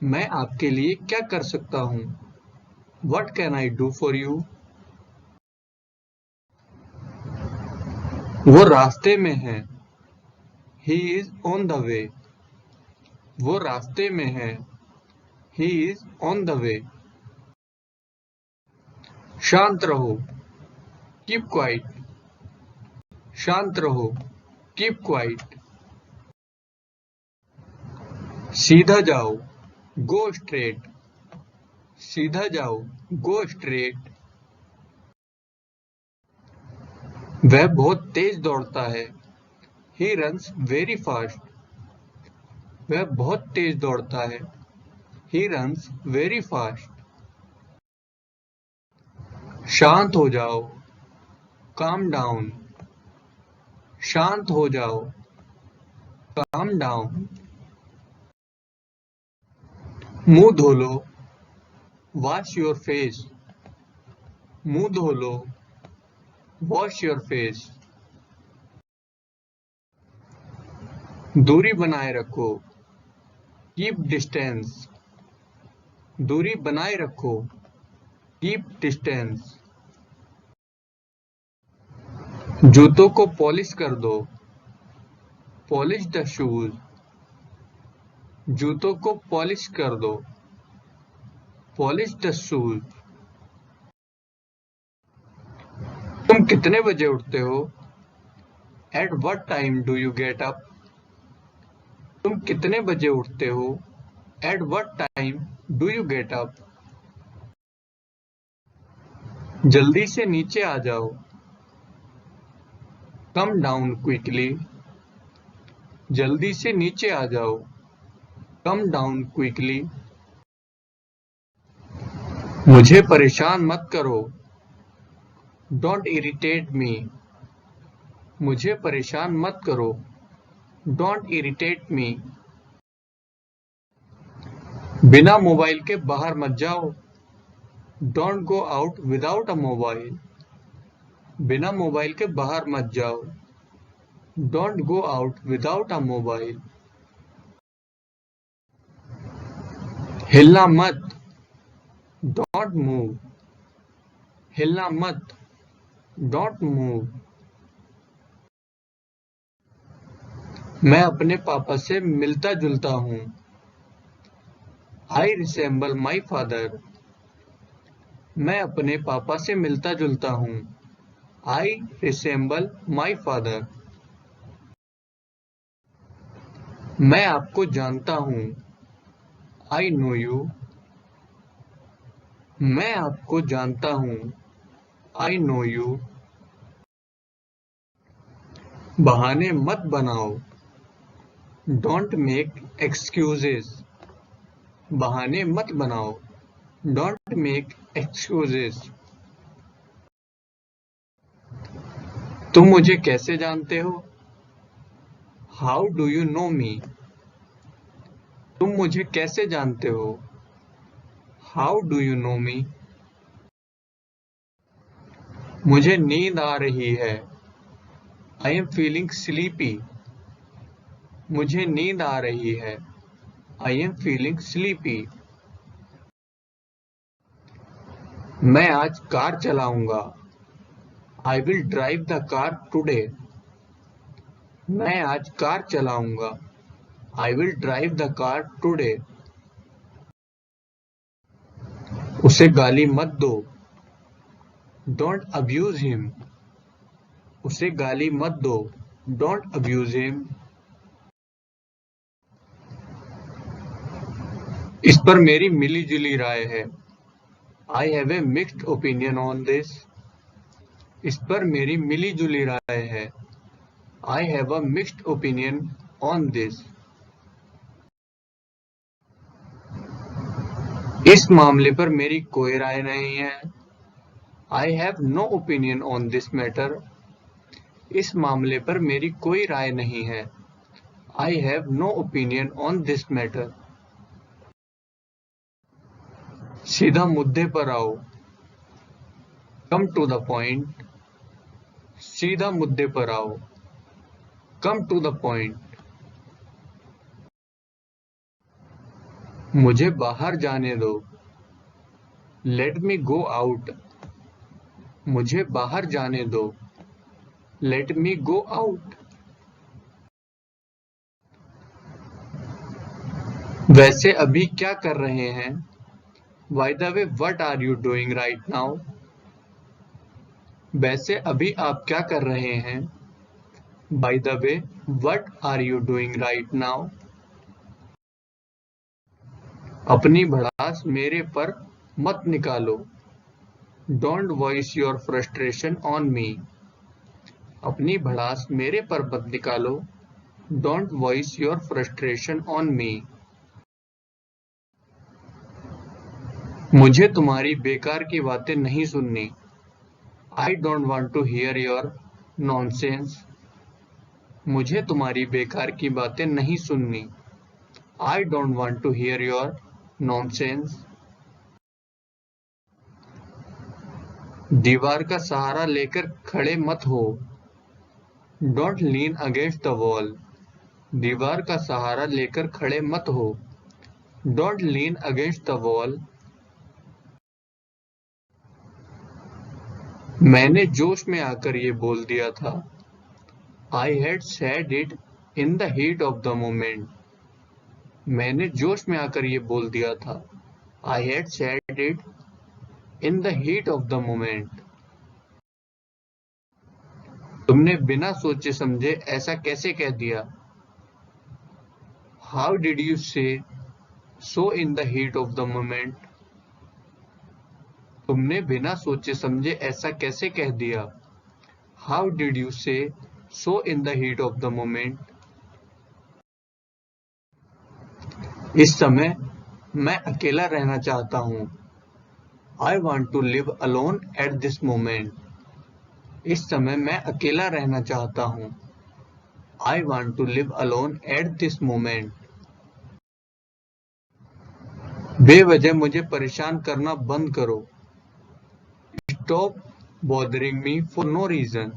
मैं आपके लिए क्या कर सकता हूँ? What can I do for you? वो रास्ते में है। He is on the way. वो रास्ते में है। He is on the way. शांत रहो। Keep quiet. शांत रहो। Keep quiet. सीधा जाओ। Go straight. सीधा जाओ। Go straight. वह बहुत तेज दौड़ता है। He runs very fast. वह बहुत तेज दौड़ता है। He runs very fast. शांत हो जाओ। Calm down. शांत हो जाओ। Calm down. मुंह धो लो। Wash your face. मुंह धो लो। Wash your face. दूरी बनाए रखो। Keep distance. दूरी बनाए रखो। Keep distance. जूतों को पॉलिश कर दो। Polish the shoes. जूतों को पॉलिश कर दो। Polish the shoes. तुम कितने बजे उठते हो? At what time do you get up? तुम कितने बजे उठते हो? At what time do you get up? जल्दी से नीचे आ जाओ। Come down quickly. जल्दी से नीचे आ जाओ। Come down quickly. मुझे परेशान मत करो। Don't irritate me. मुझे परेशान मत करो। Don't irritate me. बिना मोबाइल के बाहर मत जाओ। Don't go out without a mobile. बिना मोबाइल के बाहर मत जाओ। Don't go out without a mobile. हिलना मत। Don't move. हिलना मत। Don't move. मैं अपने पापा से मिलता जुलता हूँ। I resemble my father. मैं अपने पापा से मिलता जुलता हूँ। I resemble my father. मैं आपको जानता हूँ। I know you. मैं आपको जानता हूँ। I know you. बहाने मत बनाओ। Don't make excuses. बहाने मत बनाओ। Don't make excuses. तुम मुझे कैसे जानते हो? हाउ डू यू नो मी? तुम मुझे कैसे जानते हो? हाउ डू यू नो मी? मुझे नींद आ रही है। I am feeling sleepy. मुझे नींद आ रही है। I am feeling sleepy. मैं आज कार चलाऊंगा। I will drive the car today. मैं आज कार चलाऊंगा। I will drive the car today. उसे गाली मत दो। Don't abuse him. उसे गाली मत दो। Don't abuse him. इस पर मेरी मिली जुली राय है। I have a mixed opinion on this. इस पर मेरी मिली जुली राय है। I have a mixed opinion on this. इस मामले पर मेरी कोई राय नहीं है। I have no opinion on this matter. इस मामले पर मेरी कोई राय नहीं है। I have no opinion on this matter. सीधा मुद्दे पर आओ। Come to the point. सीधा मुद्दे पर आओ। Come to the point. मुझे बाहर जाने दो। Let me go out. मुझे बाहर जाने दो। Let me go out. वैसे अभी क्या कर रहे हैं? By the way what are you doing right now? वैसे अभी आप क्या कर रहे हैं? By the way what are you doing right now? अपनी भड़ास मेरे पर मत निकालो। Don't voice your frustration on me. अपनी भड़ास मेरे पर मत निकालो। Don't voice your frustration on me. मुझे तुम्हारी बेकार की बातें नहीं सुननी। I don't want to hear your nonsense. मुझे तुम्हारी बेकार की बातें नहीं सुननी। I don't want to hear your nonsense. दीवार का सहारा लेकर खड़े मत हो। Don't lean against the wall. दीवार का सहारा लेकर खड़े मत हो। Don't lean against the wall. मैंने जोश में आकर ये बोल दिया था। I had said it in the heat of the moment. मैंने जोश में आकर ये बोल दिया था। I had said it in the heat of the moment. तुमने बिना सोचे समझे ऐसा कैसे कह दिया? How did you say so in the heat of the moment? तुमने बिना सोचे समझे ऐसा कैसे कह दिया? How did you say so in the heat of the moment? इस समय मैं अकेला रहना चाहता हूँ। I want to live alone at this moment. इस समय मैं अकेला रहना चाहता हूँ। I want to live alone at this moment. बेवजह मुझे परेशान करना बंद करो। Stop bothering me for no reason.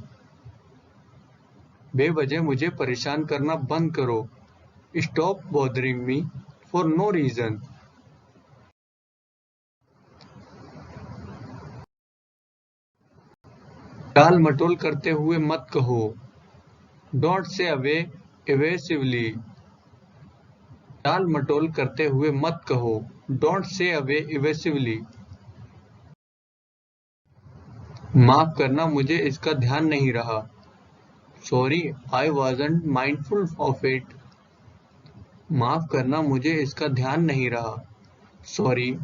बेवजह मुझे परेशान करना बंद करो। Stop bothering me for no reason. टाल मटोल करते हुए मत कहो। Don't say away एवेसिवली। टाल मटोल करते हुए मत कहो। Don't say away एवेसिवली। माफ करना, मुझे इसका ध्यान नहीं रहा। Sorry, I wasn't mindful of it. माफ करना, मुझे इसका ध्यान नहीं रहा। Sorry,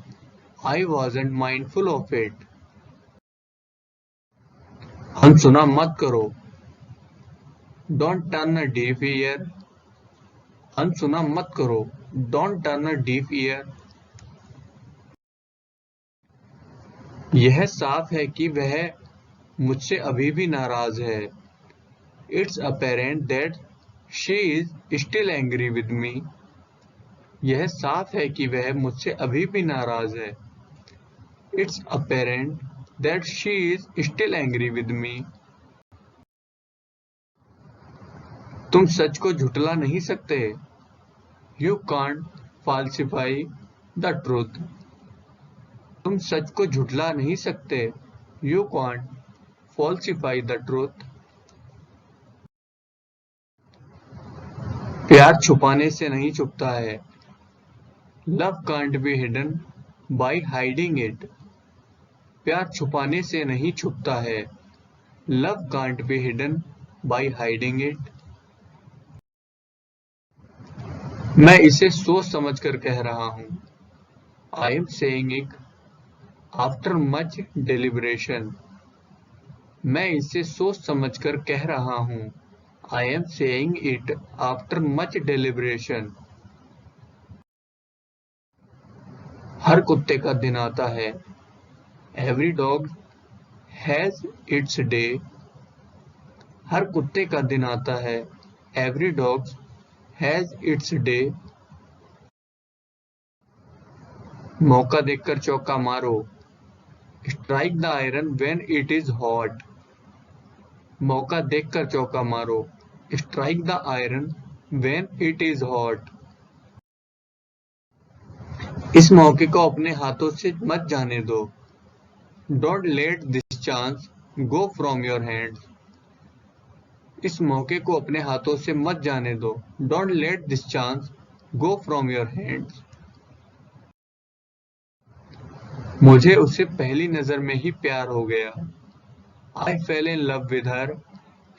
I wasn't mindful of it. अनसुना मत करो। Don't turn a deaf year. अनसुना मत करो। Don't turn a deaf year. यह साफ है कि वह मुझसे अभी भी नाराज है। It's apparent that she is still angry with me. यह साफ है कि वह मुझसे अभी भी नाराज है. It's apparent that she is still angry with me. तुम सच को झुठला नहीं सकते. You can't falsify the truth. तुम सच को झुठला नहीं सकते. You can't falsify the truth. प्यार छुपाने से नहीं छुपता है. Love can't be hidden by hiding it. प्यार छुपाने से नहीं छुपता है. Love can't be hidden by hiding it. मैं इसे सोच समझकर कह रहा हूँ. I am saying it after much deliberation. मैं इसे सोच समझकर कह रहा हूँ. I am saying it after much deliberation. हर कुत्ते का दिन आता है. Every dog has its day. हर कुत्ते का दिन आता है. Every dog has its day. मौका देखकर चौका मारो. Strike the iron when it is hot. मौका देखकर चौका मारो. Strike the iron when it is hot. इस मौके को अपने हाथों से मत जाने दो. Don't let this chance go from your hands. इस मौके को अपने हाथों से मत जाने दो. Don't let this chance go from your hands. मुझे उससे पहली नजर में ही प्यार हो गया. I fell in love with her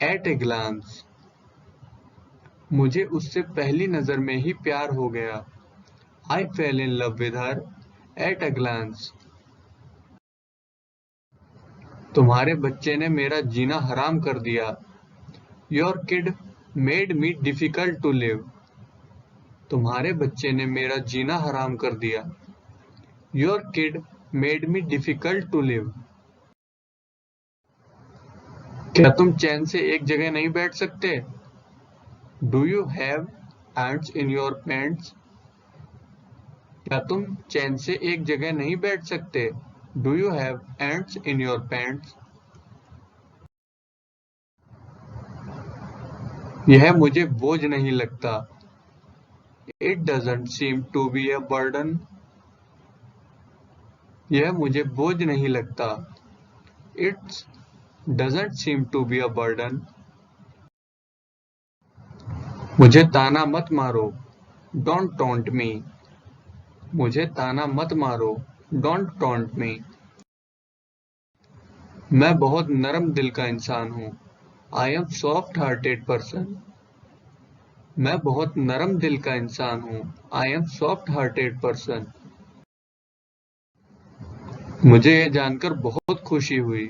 at a glance. मुझे उससे पहली नजर में ही प्यार हो गया. I fell in love with her at a glance. तुम्हारे बच्चे ने मेरा जीना हराम कर दिया. Your kid made me difficult to live. तुम्हारे बच्चे ने मेरा जीना हराम कर दिया. Your kid made me difficult to live. क्या तुम चैन से एक जगह नहीं बैठ सकते? Do you have ants in your pants? क्या तुम चैन से एक जगह नहीं बैठ सकते? Do you have ants in your pants? यह मुझे बोझ नहीं लगता. It doesn't seem to be a burden. यह मुझे बोझ नहीं लगता. It doesn't seem to be a burden. मुझे ताना मत मारो. Don't taunt me. मुझे ताना मत मारो. Don't taunt me. मैं बहुत नरम दिल का इंसान हूँ. I am soft-hearted person. मैं बहुत नरम दिल का इंसान हूँ. I am soft-hearted person. मुझे यह जानकर बहुत खुशी हुई.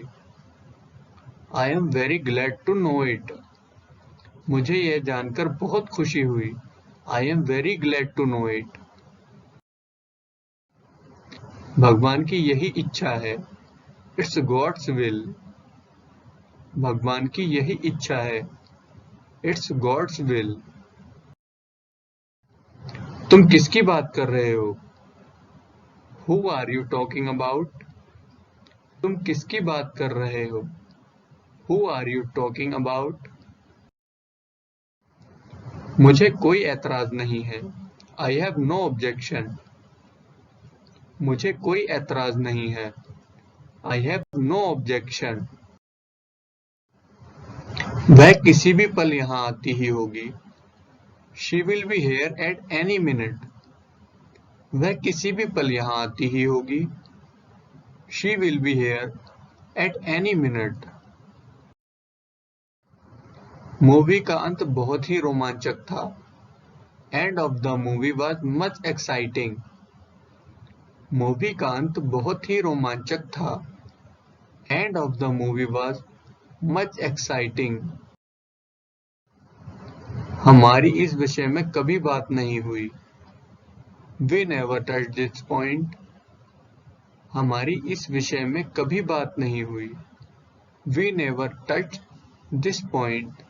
I am very glad to know it. मुझे यह जानकर बहुत खुशी हुई. I am very glad to know it. भगवान की यही इच्छा है. It's God's will. भगवान की यही इच्छा है. It's God's will. तुम किसकी बात कर रहे हो? Who are you talking about? तुम किसकी बात कर रहे हो? Who are you talking about? मुझे कोई ऐतराज नहीं है. I have no objection. मुझे कोई ऐतराज नहीं है. I have no objection. वह किसी भी पल यहाँ आती ही होगी. She will be here at any minute. वह किसी भी पल यहाँ आती ही होगी. She will be here at any minute. Movie का अंत बहुत ही रोमांचक था. End of the movie was much exciting. Movie का अंत बहुत ही रोमांचक था. End of the movie was much exciting. हमारी इस विषय में कभी बात नहीं हुई. We never touched this point. हमारी इस विषय में कभी बात नहीं हुई. We never touched this point.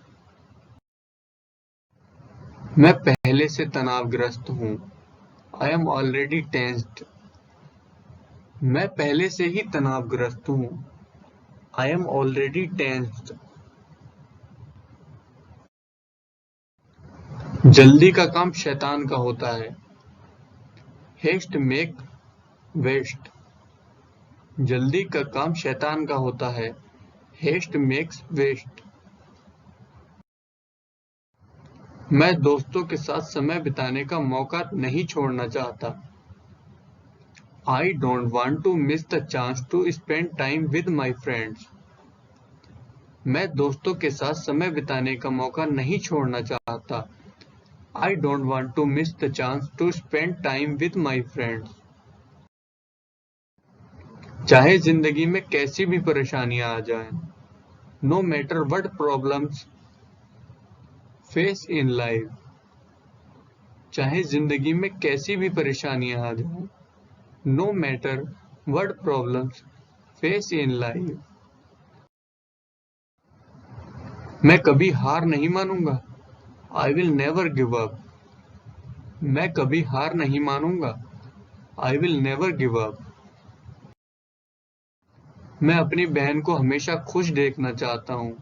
मैं पहले से तनावग्रस्त हूँ। I am already tensed. मैं पहले से ही तनावग्रस्त हूँ। I am already tensed. जल्दी का काम शैतान का होता है। Haste make waste. जल्दी का काम शैतान का होता है। Haste makes waste. मैं दोस्तों के साथ समय बिताने का मौका नहीं छोड़ना चाहता। I don't want to miss the chance to spend time with my friends. मैं दोस्तों के साथ समय बिताने का मौका नहीं छोड़ना चाहता। I don't want to miss the chance to spend time with my friends. चाहे जिंदगी में कैसी भी परेशानियां आ जाएं, no matter what problems face in life. चाहे जिंदगी में कैसी भी परेशानियां आ जाएं, no matter what problems face in life. मैं कभी हार नहीं मानूंगा। I will never give up. मैं कभी हार नहीं मानूंगा। I will never give up. मैं अपनी बहन को हमेशा खुश देखना चाहता हूँ।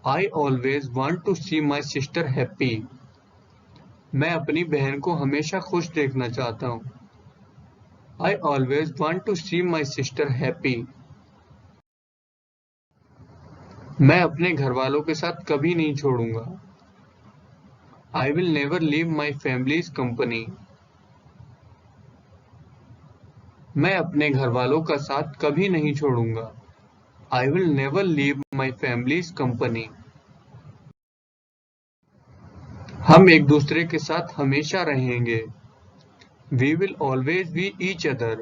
I always want to see my sister happy. मैं अपनी बहन को हमेशा खुश देखना चाहता हूँ। I always want to see my sister happy. मैं अपने घर वालों के साथ कभी नहीं छोड़ूंगा। I will never leave my family's company. मैं अपने घर वालों का साथ कभी नहीं छोड़ूंगा। I will never leave my family's company. हम एक दूसरे के साथ हमेशा रहेंगे। We will always be each other.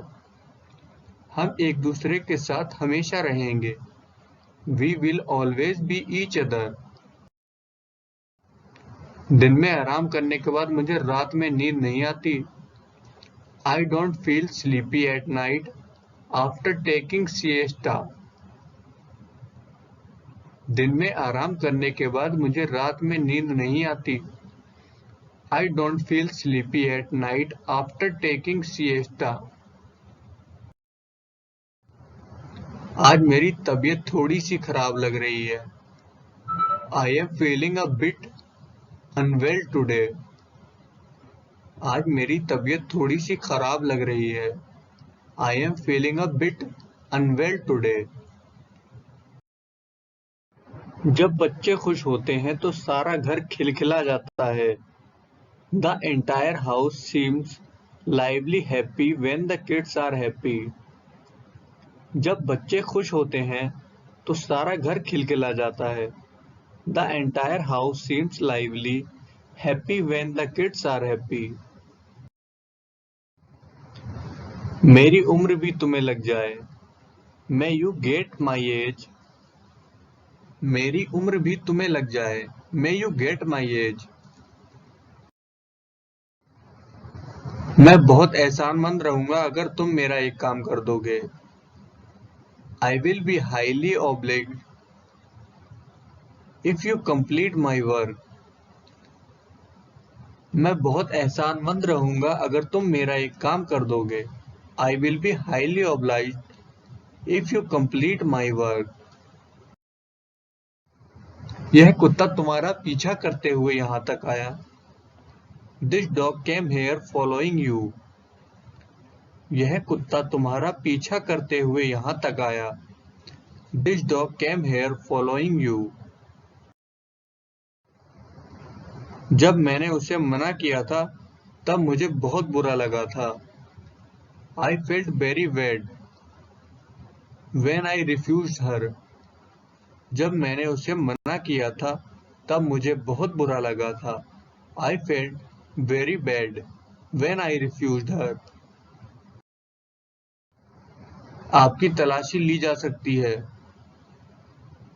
हम एक दूसरे के साथ हमेशा रहेंगे। We will always be each other. दिन में आराम करने के बाद मुझे रात में नींद नहीं आती। I don't feel sleepy at night after taking siesta. दिन में आराम करने के बाद मुझे रात में नींद नहीं आती। I don't feel sleepy at night after taking siesta. आज मेरी तबीयत थोड़ी सी खराब लग रही है। I am feeling a bit unwell today. आज मेरी तबीयत थोड़ी सी खराब लग रही है। I am feeling a bit unwell today. जब बच्चे खुश होते हैं तो सारा घर खिलखिला जाता है। The entire house seems lively happy when the kids are happy. जब बच्चे खुश होते हैं तो सारा घर खिलखिला जाता है। The entire house seems lively happy when the kids are happy. मेरी उम्र भी तुम्हें लग जाए। May you get my age. मेरी उम्र भी तुम्हें लग जाए। May you get my age. मैं बहुत एहसानमंद रहूंगा अगर तुम मेरा एक काम कर दोगे। I will be highly obliged if you complete my work. मैं बहुत एहसानमंद रहूंगा अगर तुम मेरा एक काम कर दोगे। I will be highly obliged if you complete my work. यह कुत्ता तुम्हारा पीछा करते हुए यहाँ तक आया। This dog came here following you. यह कुत्ता तुम्हारा पीछा करते हुए यहाँ तक आया। This dog came here following you. जब मैंने उसे मना किया था तब मुझे बहुत बुरा लगा था। I felt very bad when I refused her. जब मैंने उसे मना किया था तब मुझे बहुत बुरा लगा था। I felt very bad when I refused her. आपकी तलाशी ली जा सकती है।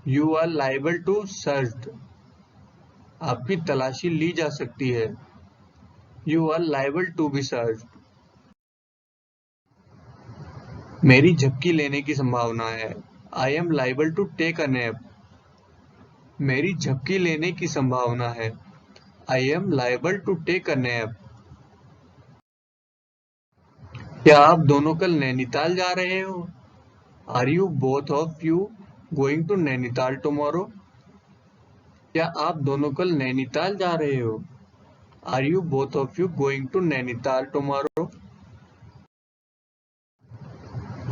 You are liable to searched. आपकी तलाशी ली जा सकती है। You are liable to be searched. मेरी झपकी लेने की संभावना है। I am liable to take a nap. मेरी झपकी लेने की संभावना है। I am liable to take a nap. क्या आप दोनों कल नैनीताल जा रहे हो? Are you both of you going to Nainital tomorrow? क्या आप दोनों कल नैनीताल जा रहे हो? Are you both of you going to Nainital tomorrow?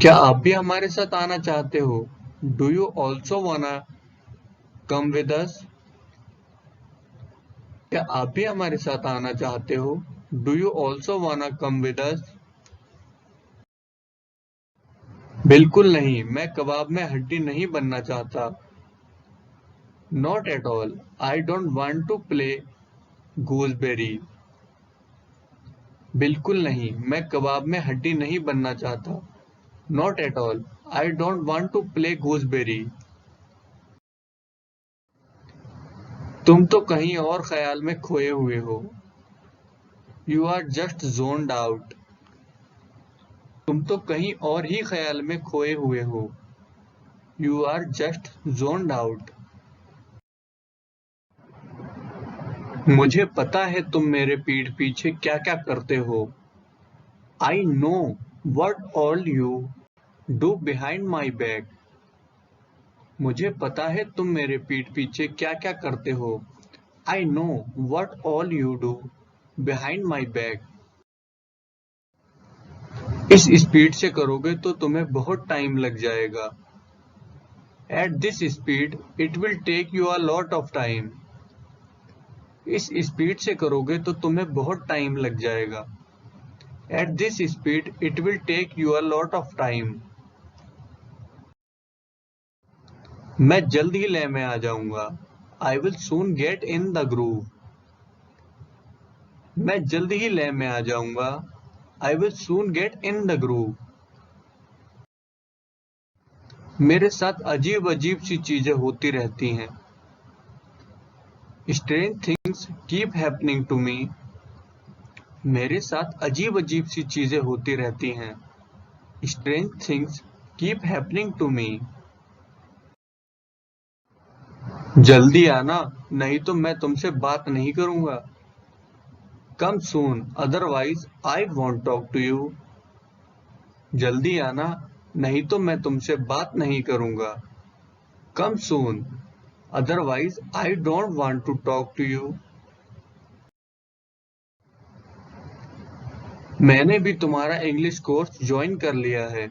क्या आप भी हमारे साथ आना चाहते हो? डू यू ऑल्सो वाना कम विद अस? क्या आप भी हमारे साथ आना चाहते हो? डू यू ऑल्सो वाना कम विद अस? बिल्कुल नहीं, मैं कबाब में हड्डी नहीं बनना चाहता। Not at all, I don't want to play gooseberry. बिल्कुल नहीं, मैं कबाब में हड्डी नहीं बनना चाहता। Not at all, I don't want to play gooseberry. तुम तो कहीं और ख्याल में खोए हुए हो। You are just zoned out. तुम तो कहीं और ही ख्याल में खोए हुए हो। You are just zoned out. मुझे पता है तुम मेरे पीठ पीछे क्या क्या करते हो। I know what all you do behind my back. मुझे पता है तुम मेरे पीठ पीछे क्या क्या करते हो। I know what all you do behind my back. इस स्पीड से करोगे तो तुम्हें बहुत टाइम लग जाएगा। At this speed it will take you a lot of time. इस स्पीड से करोगे तो तुम्हें बहुत टाइम लग जाएगा। At this speed it will take you a lot of time. मैं जल्द ही लय में आ जाऊंगा। I will soon get in the groove. मैं जल्द ही लय में आ जाऊंगा। I will soon get in the groove. मेरे साथ अजीब अजीब सी चीजें होती रहती हैं। Strange things keep happening to me. मेरे साथ अजीब अजीब सी चीजें होती रहती हैं। Strange things keep happening to me. जल्दी आना, नहीं तो मैं तुमसे बात नहीं करूंगा। Come soon, otherwise I won't talk to you. जल्दी आना, नहीं तो मैं तुमसे बात नहीं करूंगा। Come soon, otherwise I don't want to talk to you. मैंने भी तुम्हारा इंग्लिश कोर्स ज्वाइन कर लिया है।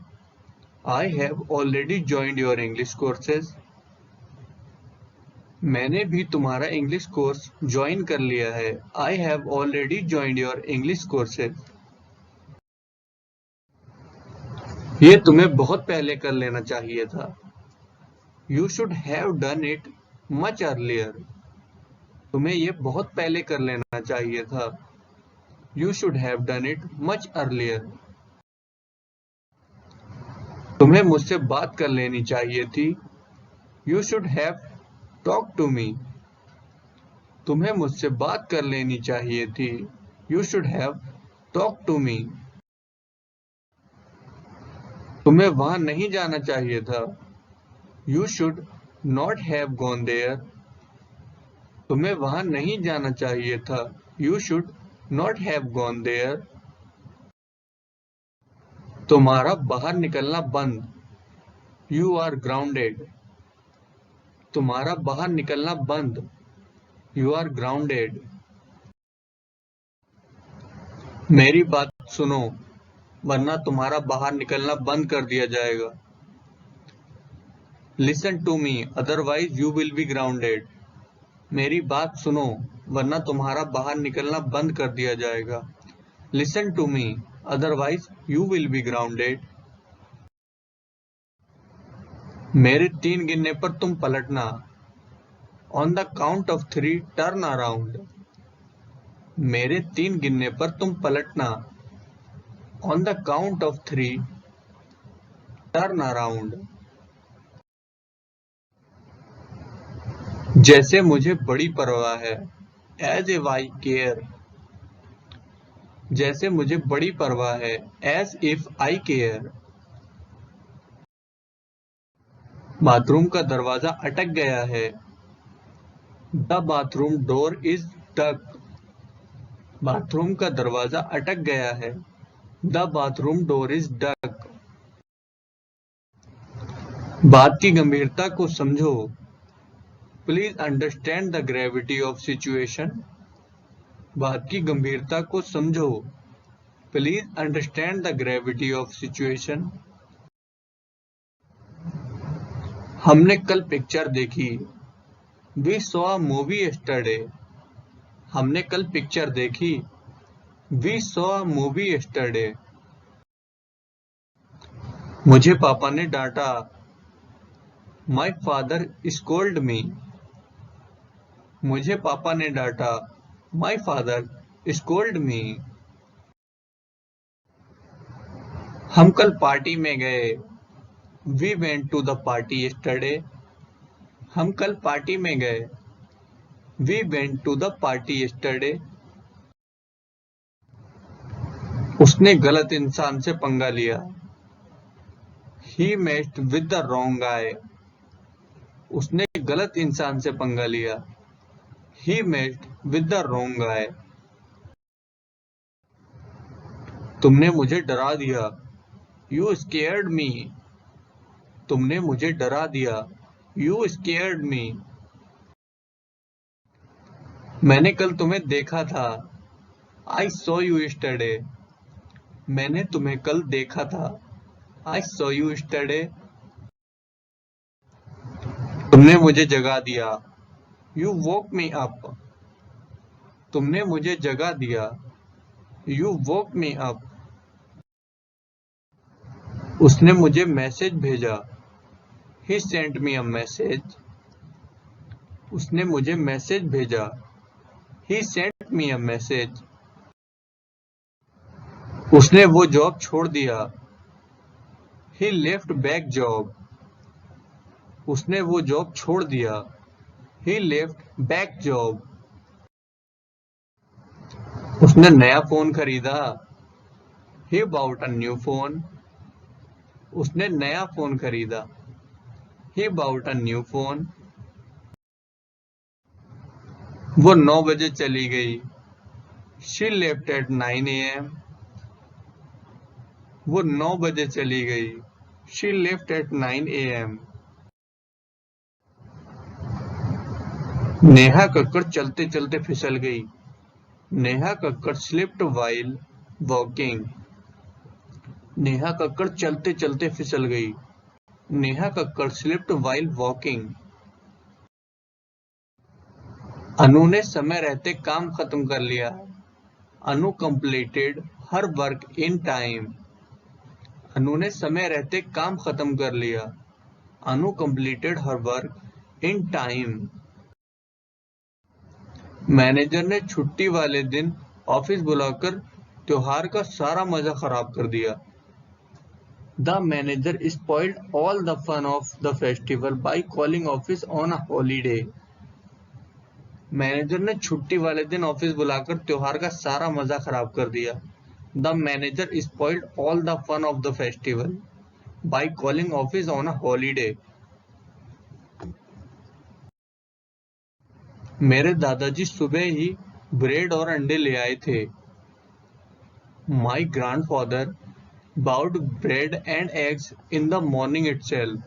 I have already joined your English courses. मैंने भी तुम्हारा इंग्लिश कोर्स ज्वाइन कर लिया है। I have already joined your English courses. ये तुम्हें बहुत पहले कर लेना चाहिए था। You should have done it much earlier. तुम्हें ये बहुत पहले कर लेना चाहिए था। You should have done it much earlier. तुम्हें मुझसे बात कर लेनी चाहिए थी। You should have talk to me. तुम्हें मुझसे बात कर लेनी चाहिए थी। You should have talk to me. तुम्हें वहां नहीं जाना चाहिए था। You should not have gone there. तुम्हें वहां नहीं जाना चाहिए था। You should not have gone there. तुम्हारा बाहर निकलना बंद। You are grounded. तुम्हारा बाहर निकलना बंद। You are grounded. मेरी बात सुनो, वरना तुम्हारा बाहर निकलना बंद कर दिया जाएगा। Listen to me, otherwise you will be grounded. मेरी बात सुनो, वरना तुम्हारा बाहर निकलना बंद कर दिया जाएगा। Listen to me, otherwise you will be grounded. मेरे 3 गिनने पर तुम पलटना। On the count of 3 turn around. मेरे 3 गिनने पर तुम पलटना। On the count of 3 turn around. जैसे मुझे बड़ी परवाह है। As if I care. जैसे मुझे बड़ी परवाह है। As if I care. Bathroom का दरवाजा अटक गया है। The bathroom door is stuck. Bathroom का दरवाजा अटक गया है. The bathroom door is stuck. बात की गंभीरता को समझो. Please understand the gravity of situation. बात की गंभीरता को समझो. Please understand the gravity of situation. हमने कल पिक्चर देखी. We saw a movie yesterday. हमने कल पिक्चर देखी. We saw a movie yesterday. मुझे पापा ने डांटा. My father scolded me. मुझे पापा ने डांटा. My father scolded me. हम कल पार्टी में गए. We went to the party yesterday. हम कल पार्टी में गए. We went to the party yesterday. उसने गलत इंसान से पंगा लिया. He messed with the wrong guy. उसने गलत इंसान से पंगा लिया. He messed with the wrong guy. तुमने मुझे डरा दिया. You scared me. तुमने मुझे डरा दिया. You scared me. मैंने कल तुम्हें देखा था. I saw you yesterday. मैंने तुम्हें कल देखा था. I saw you yesterday. तुमने मुझे जगा दिया. You woke me up. तुमने मुझे जगा दिया. You woke me up. उसने मुझे मैसेज भेजा. He sent me a message. उसने मुझे मैसेज भेजा. He sent me a message. उसने वो जॉब छोड़ दिया. He left back job. उसने वो जॉब छोड़ दिया. He left back job. उसने नया फोन खरीदा. He bought a new phone. उसने नया फोन खरीदा. He bought a new phone. वो 9 बजे चली गई. She left at 9 a.m. वो 9 बजे चली गई. She left at 9 a.m. Neha Kakkar चलते चलते फिसल गई. Neha Kakkar slipped while walking. Neha Kakkar चलते चलते फिसल गई. Neha Kakkar slipped while walking. अनु ने समय रहते काम खत्म कर लिया. अनु completed her work in time. अनु ने समय रहते काम खत्म कर लिया. अनु completed her work in time. Manager ने छुट्टी वाले दिन ऑफिस बुलाकर त्योहार का सारा मजा खराब कर दिया. The manager spoiled all the fun of the festival by calling office on a holiday. Manager ने छुट्टी वाले दिन ऑफिस बुलाकर त्योहार का सारा मजा खराब कर दिया. The manager spoiled all the fun of the festival by calling office on a holiday. मेरे दादाजी सुबह ही ब्रेड और अंडे ले आए थे. My grandfather bought bread and eggs in the morning itself.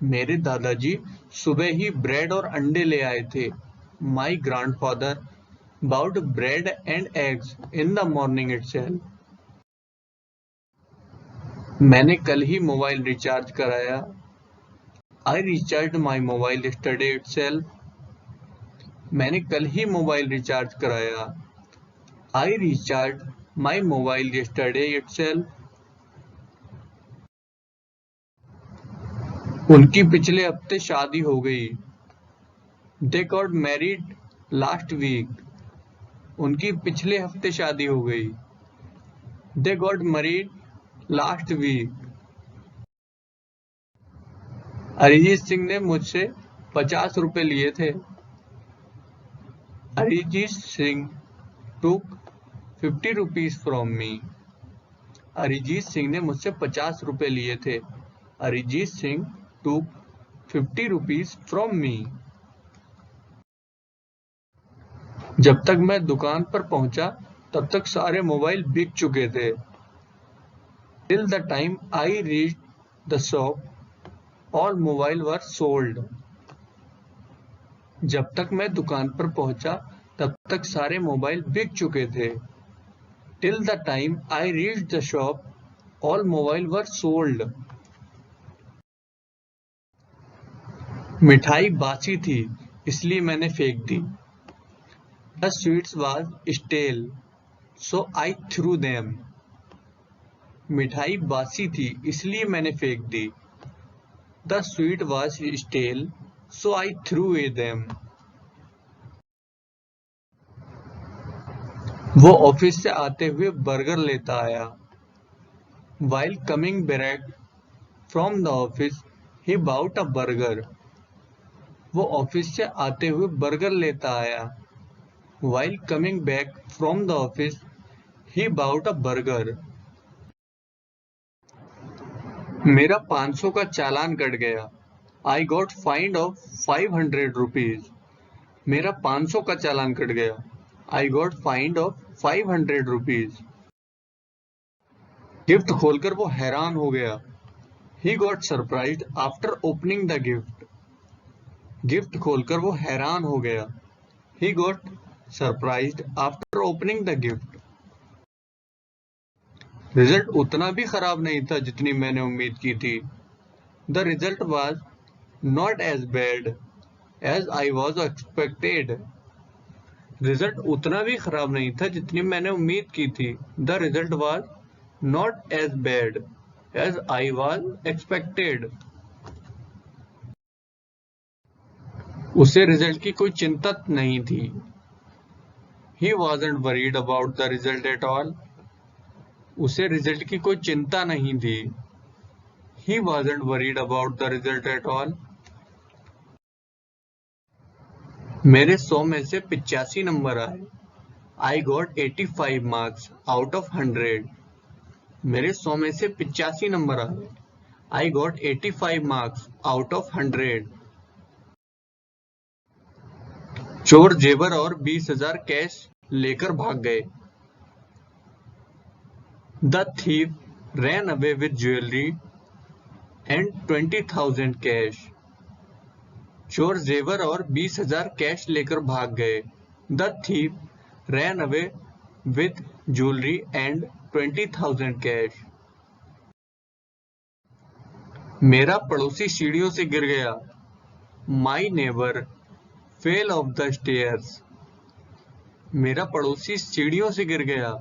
मेरे दादाजी सुबह ही ब्रेड और अंडे ले आए थे. My grandfather bought bread and eggs in the morning itself. मैंने कल ही मोबाइल रिचार्ज कराया. I recharged my mobile yesterday itself. मैंने कल ही मोबाइल रिचार्ज कराया. I recharged my mobile yesterday itself. उनकी पिछले हफ्ते शादी हो गई. They got married last week. उनकी पिछले हफ्ते शादी हो गई. They got married last week. Arijit Singh ने मुझसे 50 रुपए लिए थे. Arijit Singh took 50 rupees from me. Arijit Singh ने मुझसे 50 रुपए लिए थे. Arijit Singh took 50 rupees from me. जब तक मैं दुकान पर पहुंचा तब तक सारे मोबाइल बिक चुके थे। Till the time I reached the shop, all mobile were sold. जब तक मैं दुकान पर पहुंचा तब तक सारे मोबाइल बिक चुके थे। Till the time I reached the shop, all mobile were sold. मिठाई बासी थी इसलिए मैंने फेंक दी। The sweets was stale, so I threw them. मिठाई बासी थी इसलिए मैंने फेंक दी। The sweet was stale, so I threw them. वो ऑफिस से आते हुए बर्गर लेता आया। While coming back from the office, he bought a burger. वो ऑफिस से आते हुए बर्गर लेता आया। While coming back from the office, he bought a burger. मेरा 500 का चालान कट गया। I got fined of 500 rupees. मेरा 500 का चालान कट गया। I got fined of 500 rupees. Gift खोलकर वो हैरान हो गया। He got surprised after opening the gift. Gift खोलकर वो हैरान हो गया। He got surprised after opening the gift. Result उतना भी खराब नहीं था जितनी मैंने उम्मीद की थी। The result was not as bad as I was expected. Result उतना भी खराब नहीं था जितनी मैंने उम्मीद की थी। The result was not as bad as I was expected. उसे रिजल्ट की कोई चिंता नहीं थी। He wasn't worried about the result at all. उसे रिजल्ट की कोई चिंता नहीं थी। He wasn't worried about the result at all. मेरे 100 में से 85 नंबर आए। I got 85 marks out of 100. मेरे 100 में से 85 नंबर आए। I got 85 marks out of 100. चोर जेवर और 20,000 कैश लेकर भाग गए। The thief ran away with jewelry and 20,000 cash. चोर जेवर और 20,000 कैश लेकर भाग गए। The thief ran away with jewelry and 20,000 cash. मेरा पड़ोसी सीढ़ियों से गिर गया। My neighbor fell off the stairs. मेरा पड़ोसी सीढ़ियों से गिर गया।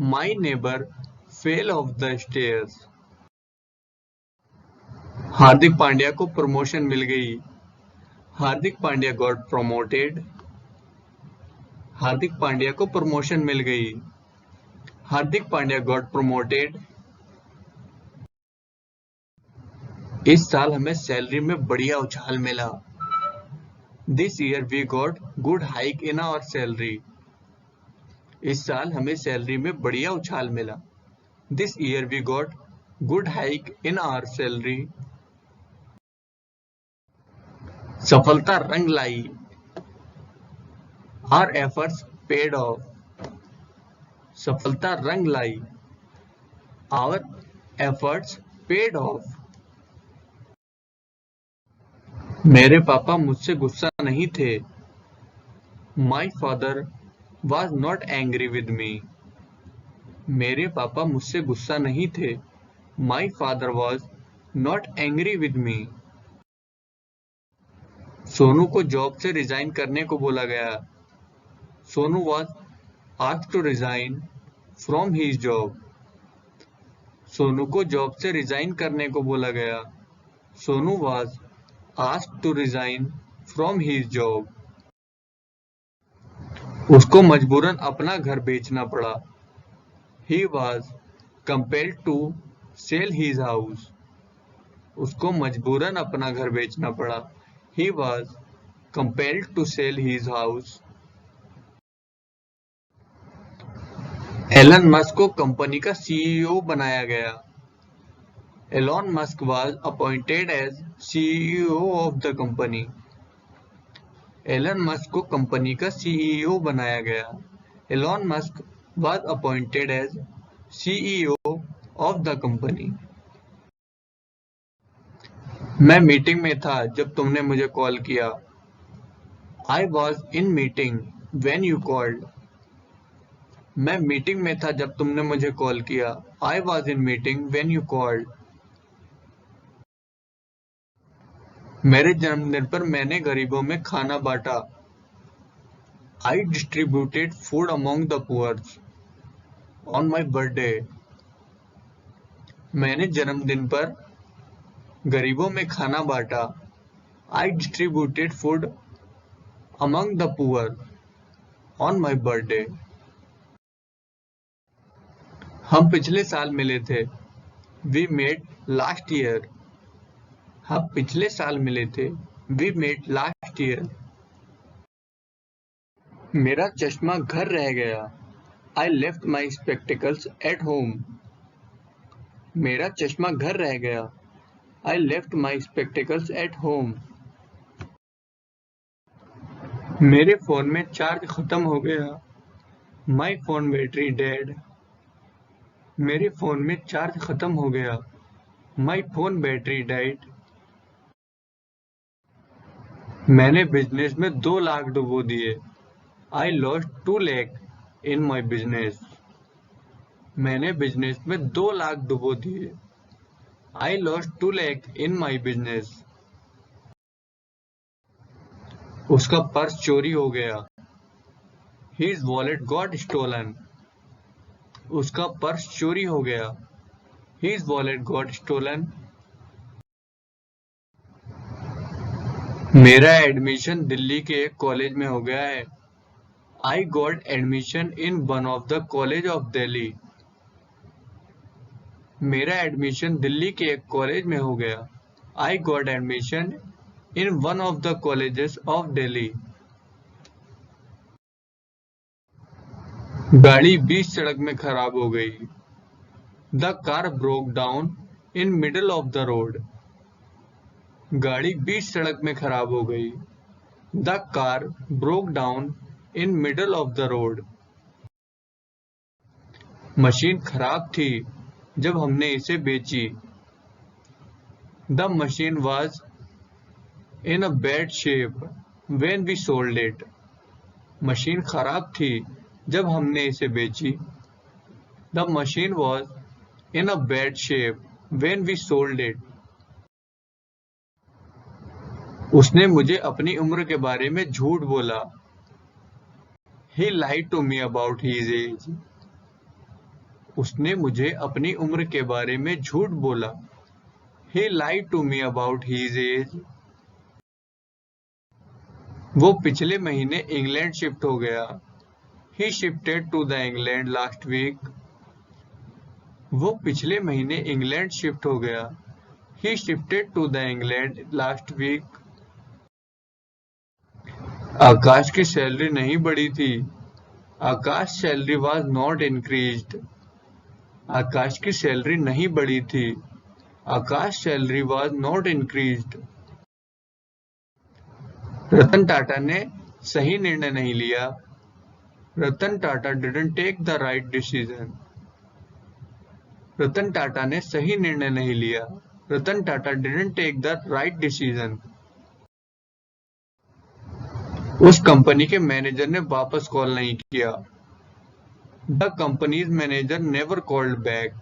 My neighbor fell off the stairs. Hardik Pandya को प्रमोशन मिल गई। Hardik Pandya got promoted. हार्दिक पांड्या को प्रमोशन मिल गई। Hardik Pandya got promoted. इस साल हमें सैलरी में बढ़िया उछाल मिला। This year we got good hike in our salary. इस साल हमें सैलरी में बढ़िया उछाल मिला। This year we got good hike in our salary. सफलता रंग लाई। Our efforts paid off. सफलता रंग लाई। Our efforts paid off. मेरे पापा मुझसे गुस्सा नहीं थे। My father was not angry with me. मेरे पापा मुझसे गुस्सा नहीं थे। My father was not angry with me. Sonu को जॉब से रिजाइन करने को बोला गया। Sonu was asked to resign from his job. Sonu को जॉब से रिजाइन करने को बोला गया। Sonu was asked to resign from his job. उसको मजबूरन अपना घर बेचना पड़ा। He was compelled to sell his house. उसको मजबूरन अपना घर बेचना पड़ा। He was compelled to sell his house. Elon Musk को कंपनी का सीईओ बनाया गया। Elon Musk was appointed as CEO of the company. Elon Musk को कंपनी का सीईओ बनाया गया। Elon Musk was appointed as CEO of the company. मैं meeting में था जब तुमने मुझे कॉल किया। I was in meeting when you called. मैं मीटिंग में था जब तुमने मुझे कॉल किया। I was in meeting when you called. मेरे जन्मदिन पर मैंने गरीबों में खाना बांटा। I distributed food among the poor on my birthday. मैंने जन्मदिन पर गरीबों में खाना बांटा। I distributed food among the poor on my birthday. हम पिछले साल मिले थे। We met last year. हम पिछले साल मिले थे। We met last year. मेरा चश्मा घर रह गया। I left my spectacles at home. मेरा चश्मा घर रह गया। I left my spectacles at home. मेरे फोन में चार्ज खत्म हो गया। My phone battery dead. मेरे फोन में चार्ज खत्म हो गया। My phone battery died. मैंने बिजनेस में 2 लाख डुबो दिए। I lost 2 lakh in my business. मैंने बिजनेस में 2 लाख डुबो दिए। I lost 2 lakh in my business. उसका पर्स चोरी हो गया। His wallet got stolen. उसका पर्स चोरी हो गया। His wallet got stolen. मेरा एडमिशन दिल्ली के एक कॉलेज में हो गया है। I got admission in one of the college of Delhi. मेरा एडमिशन दिल्ली के एक कॉलेज में हो गया। I got admission in one of the colleges of Delhi. गाड़ी बीच सड़क में खराब हो गई। The car broke down in middle of the road. गाड़ी बीच सड़क में खराब हो गई। The car broke down in middle of the road. Machine खराब थी जब हमने इसे बेची। The machine was in a bad shape when we sold it. Machine खराब थी जब हमने इसे बेची। The machine was in a bad shape when we sold it. उसने मुझे अपनी उम्र के बारे में झूठ बोला। He lied to me about his age. उसने मुझे अपनी उम्र के बारे में झूठ बोला। He lied to me about his age. वो पिछले महीने इंग्लैंड शिफ्ट हो गया। He shifted to the England last week. वो पिछले महीने इंग्लैंड शिफ्ट हो गया। He shifted to the England last week. आकाश की सैलरी नहीं बढ़ी थी। आकाश सैलरी was not increased. आकाश की सैलरी नहीं बढ़ी थी। आकाश salary was not increased. Ratan Tata ने सही निर्णय नहीं लिया। Ratan Tata didn't take the right decision. Ratan Tata ने सही निर्णय नहीं लिया। Ratan Tata didn't take the right decision. उस कंपनी के मैनेजर ने वापस कॉल नहीं किया। The company's manager never called back.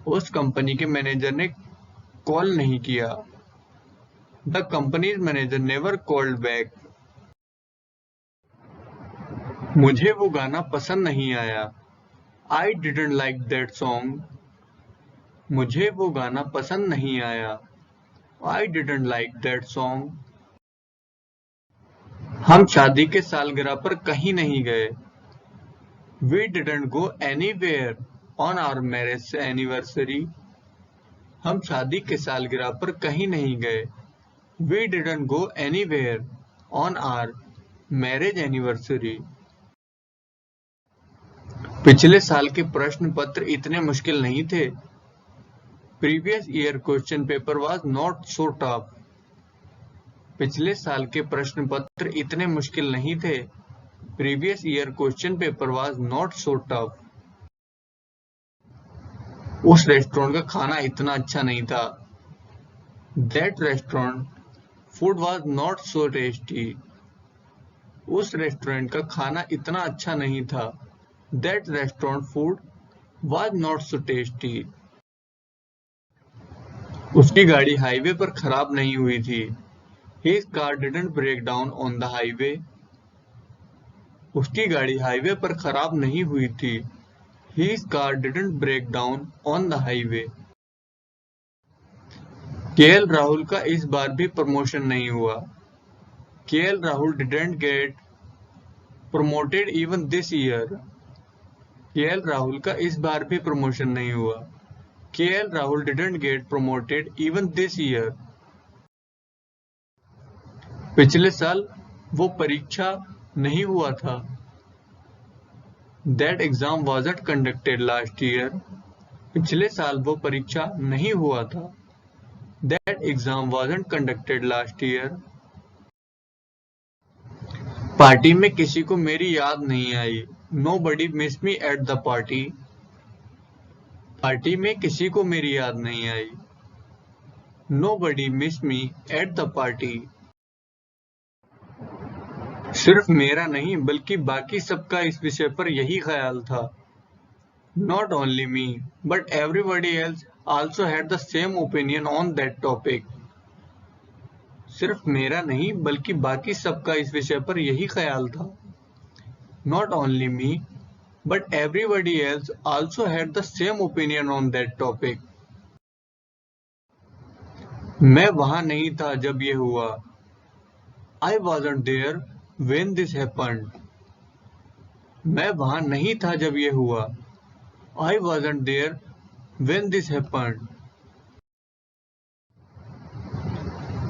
उस कंपनी के मैनेजर ने कॉल नहीं किया। The company's manager never called back. मुझे वो गाना पसंद नहीं आया। I didn't like that song. मुझे वो गाना पसंद नहीं आया। I didn't like that song. हम शादी के सालगिरह पर कहीं नहीं गए। We didn't go anywhere on our marriage anniversary. हम शादी के सालगिरह पर कहीं नहीं गए। We didn't go anywhere on our marriage anniversary. पिछले साल के प्रश्न पत्र इतने मुश्किल नहीं थे। Previous year question paper was not so tough. पिछले साल के प्रश्न पत्र इतने मुश्किल नहीं थे। Previous year question paper was not so tough. उस रेस्टोरेंट का खाना इतना अच्छा नहीं था। That restaurant food was not so tasty. उस रेस्टोरेंट का खाना इतना अच्छा नहीं था। That restaurant food was not so tasty. उसकी गाड़ी हाईवे पर खराब नहीं हुई थी। His car didn't break down on the highway. उसकी गाड़ी हाईवे पर खराब नहीं हुई थी। His car didn't break down on the highway. KL Rahul का इस बार भी प्रमोशन नहीं हुआ। KL Rahul didn't get promoted even this year. KL Rahul का इस बार भी प्रमोशन नहीं हुआ। KL Rahul didn't get promoted even this year. पिछले साल वो परीक्षा नहीं हुआ था। That exam wasn't conducted last year. पिछले साल वो परीक्षा नहीं हुआ था। That exam wasn't conducted last year. Party में किसी को मेरी याद नहीं आई। Nobody missed me at the party. Party में किसी को मेरी याद नहीं आई। Nobody missed me at the party. सिर्फ मेरा नहीं बल्कि बाकी सबका इस विषय पर यही ख्याल था। Not only me, but everybody else also had the same opinion on that topic. सिर्फ मेरा नहीं बल्कि बाकी सबका इस विषय पर यही ख्याल था। Not only me, but everybody else also had the same opinion on that topic. मैं वहां नहीं था जब ये हुआ। I wasn't there when this happened. मैं वहां नहीं था जब ये हुआ। I wasn't there when this happened.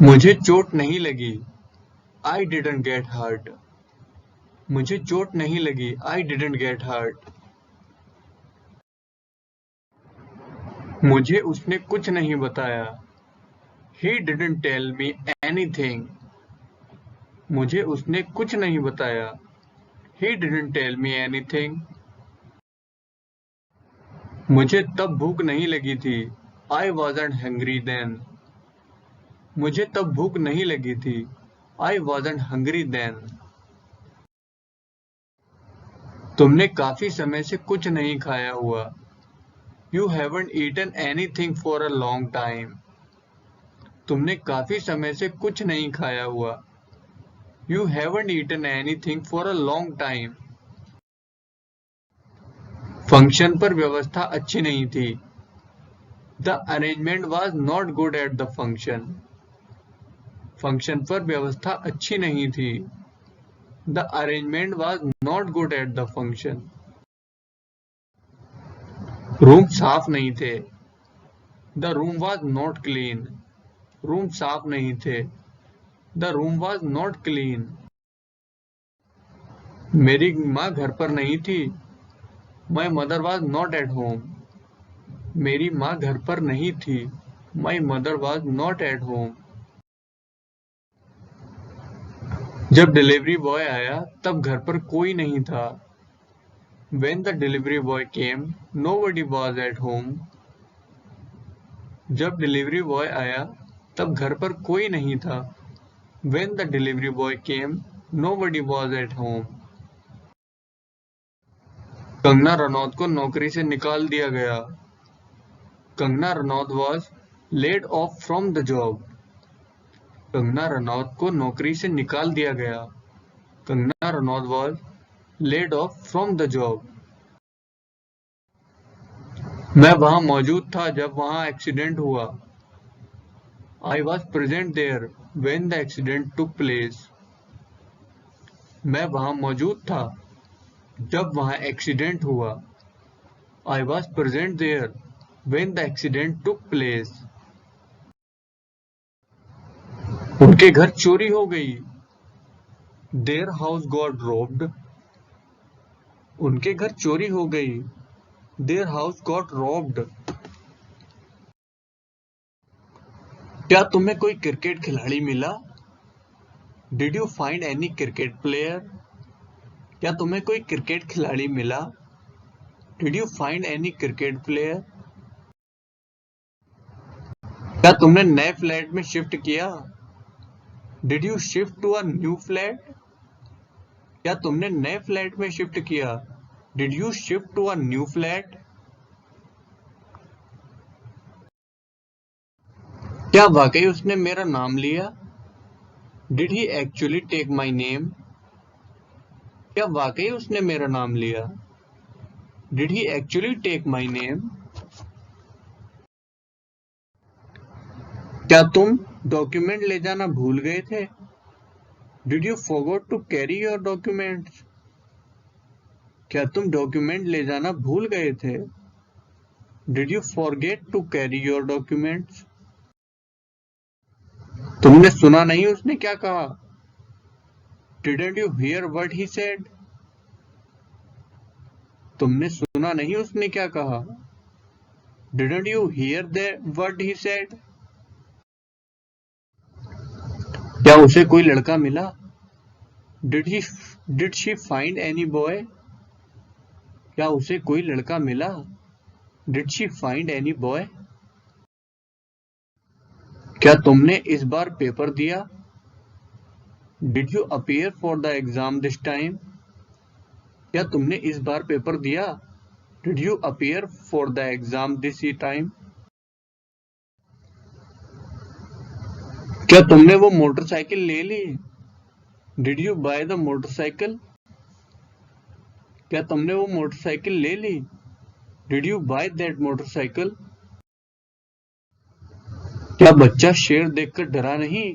मुझे चोट नहीं लगी। I didn't get hurt. मुझे चोट नहीं लगी। I didn't get hurt. मुझे उसने कुछ नहीं बताया। He didn't tell me anything. मुझे उसने कुछ नहीं बताया। He didn't tell me anything. मुझे तब भूख नहीं लगी थी। I wasn't hungry then. मुझे तब भूख नहीं लगी थी। I wasn't hungry then. तुमने काफी समय से कुछ नहीं खाया हुआ। You haven't eaten anything for a long time. तुमने काफी समय से कुछ नहीं खाया हुआ। You haven't eaten anything for a long time. Function पर व्यवस्था अच्छी नहीं थी। The arrangement was not good at the function. Function पर व्यवस्था अच्छी नहीं थी। The arrangement was not good at the function. Room साफ नहीं थे। The room was not clean. Room साफ नहीं थे। The room was not clean. मेरी माँ घर पर नहीं थी। My mother was not at home. मेरी माँ घर पर नहीं थी। My mother was not at home. जब डिलीवरी बॉय आया तब घर पर कोई नहीं था। When the delivery boy came, nobody was at home. जब डिलीवरी बॉय आया तब घर पर कोई नहीं था। When the delivery boy came, nobody was at home. Kangana Ranaut को नौकरी से निकाल दिया गया। Kangana Ranaut was laid off from the job. Kangana Ranaut को नौकरी से निकाल दिया गया। Kangana Ranaut was laid off from the job. मैं वहां मौजूद था जब वहां एक्सीडेंट हुआ। I was present there when the accident took place. मैं वहां मौजूद था जब वहां एक्सीडेंट हुआ। I was present there when the accident took place. उनके घर चोरी हो गई। Their house got robbed. उनके घर चोरी हो गई। Their house got robbed. क्या तुम्हें कोई क्रिकेट खिलाड़ी मिला? Did you find any cricket player? क्या तुम्हें कोई क्रिकेट खिलाड़ी मिला? Did you find any cricket player? क्या तुमने नए फ्लैट में शिफ्ट किया? Did you shift to a new flat? क्या तुमने नए फ्लैट में शिफ्ट किया? Did you shift to a new flat? क्या वाकई उसने मेरा नाम लिया? Did he actually take my name? क्या वाकई उसने मेरा नाम लिया? Did he actually take my name? क्या तुम डॉक्यूमेंट ले जाना भूल गए थे? Did you forgot to carry your documents? क्या तुम डॉक्यूमेंट ले जाना भूल गए थे? Did you forget to carry your documents? तुमने सुना नहीं उसने क्या कहा? Didn't you hear what he said? तुमने सुना नहीं उसने क्या कहा? Didn't you hear what he said? क्या उसे कोई लड़का मिला? Did she find any boy? क्या उसे कोई लड़का मिला? Did she find any boy? क्या तुमने इस बार पेपर दिया? Did you appear for the exam this time? क्या तुमने इस बार पेपर दिया? Did you appear for the exam this time? क्या तुमने वो मोटरसाइकिल ले ली? Did you buy the motorcycle? क्या तुमने वो मोटरसाइकिल ले ली? Did you buy that motorcycle? क्या बच्चा शेर देखकर डरा नहीं?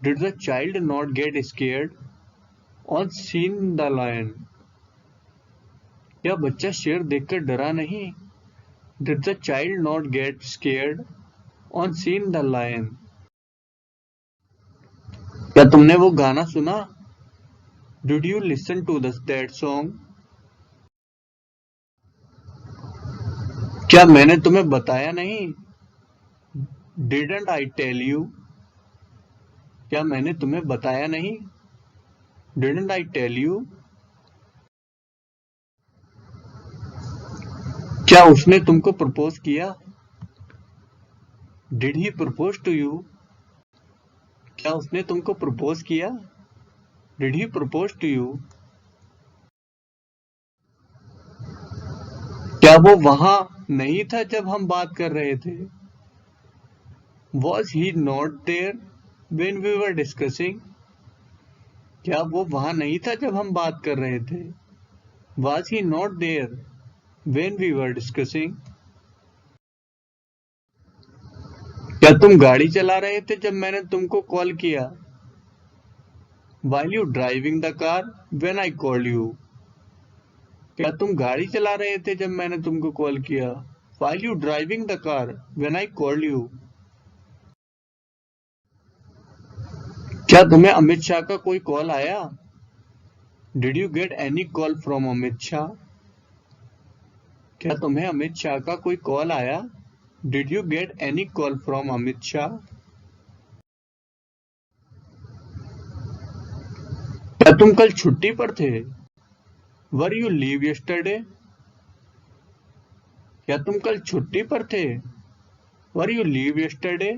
Did the child not get scared on seeing the lion? क्या बच्चा शेर देखकर डरा नहीं? Did the child not get scared on seeing the lion? क्या तुमने वो गाना सुना? Did you listen to that song? क्या मैंने तुम्हें बताया नहीं? Didn't I tell you? क्या मैंने तुम्हें बताया नहीं? Didn't I tell you? क्या उसने तुमको प्रपोज किया? Did he propose to you? क्या उसने तुमको प्रपोज किया? Did he propose to you? क्या वो वहां नहीं था जब हम बात कर रहे थे? Was he not there when we were discussing? क्या वो वहां नहीं था जब हम बात कर रहे थे? Was he not there when we were discussing? क्या तुम गाड़ी चला रहे थे जब मैंने तुमको कॉल किया? While you driving the car when I called you? क्या तुम गाड़ी चला रहे थे जब मैंने तुमको कॉल किया? While you driving the car when I called you? क्या तुम्हें अमित शाह का कोई कॉल आया? Did you get any call from Amit Shah? क्या तुम्हें अमित शाह का कोई कॉल आया? Did you get any call from Amit Shah? क्या तुम कल छुट्टी पर थे? Were you leave yesterday? क्या तुम कल छुट्टी पर थे? Were you leave yesterday?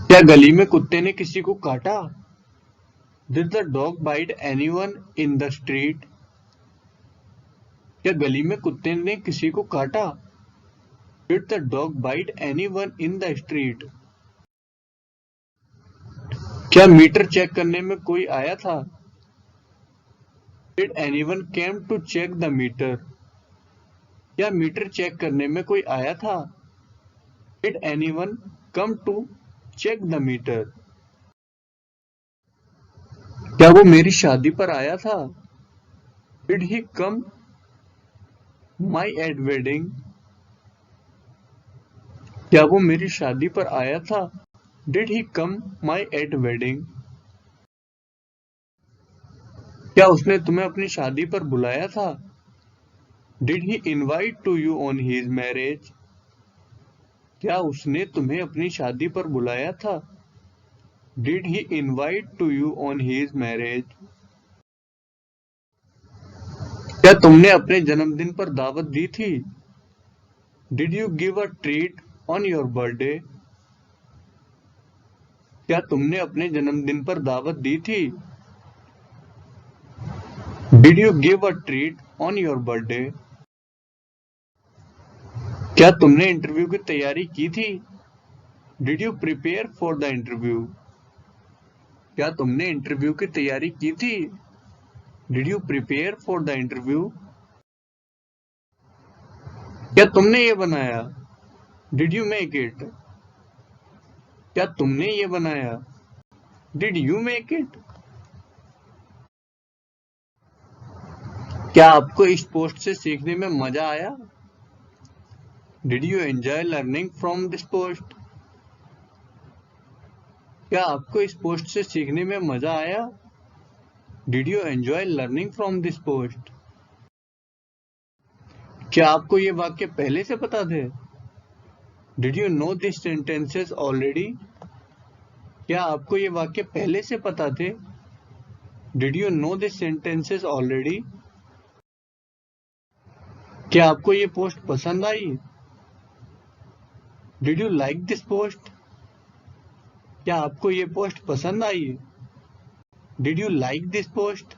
क्या गली में कुत्ते ने किसी को काटा? Did the dog bite anyone in the street? क्या गली में कुत्ते ने किसी को काटा? Did the dog bite anyone in the street? क्या मीटर चेक करने में कोई आया था? Did anyone came to check the meter? क्या मीटर चेक करने में कोई आया था? Did anyone come to check the meter? क्या वो मेरी शादी पर आया था? Did he come my at wedding? क्या वो मेरी शादी पर आया था? Did he come my at wedding? क्या उसने तुम्हें अपनी शादी पर बुलाया था? Did he invite to you on his marriage? क्या उसने तुम्हें अपनी शादी पर बुलाया था? Did he invite to you on his marriage? क्या तुमने अपने जन्मदिन पर दावत दी थी? Did you give a treat on your birthday? क्या तुमने अपने जन्मदिन पर दावत दी थी? Did you give a treat on your birthday? क्या तुमने इंटरव्यू की तैयारी की थी? Did you prepare for the interview? क्या तुमने इंटरव्यू की तैयारी की थी? Did you prepare for the interview? क्या तुमने ये बनाया? Did you make it? क्या तुमने ये बनाया? Did you make it? क्या आपको इस पोस्ट से सीखने में मजा आया? Did you enjoy learning from this post? क्या आपको इस पोस्ट से सीखने में मजा आया? Did you enjoy learning from this post? क्या आपको ये वाक्य पहले से पता थे? Did you know these sentences already? क्या आपको ये वाक्य पहले से पता थे? Did you know these sentences already? क्या आपको ये पोस्ट पसंद आई? Did you like this post? क्या आपको ये पोस्ट पसंद आई? Did you like this post?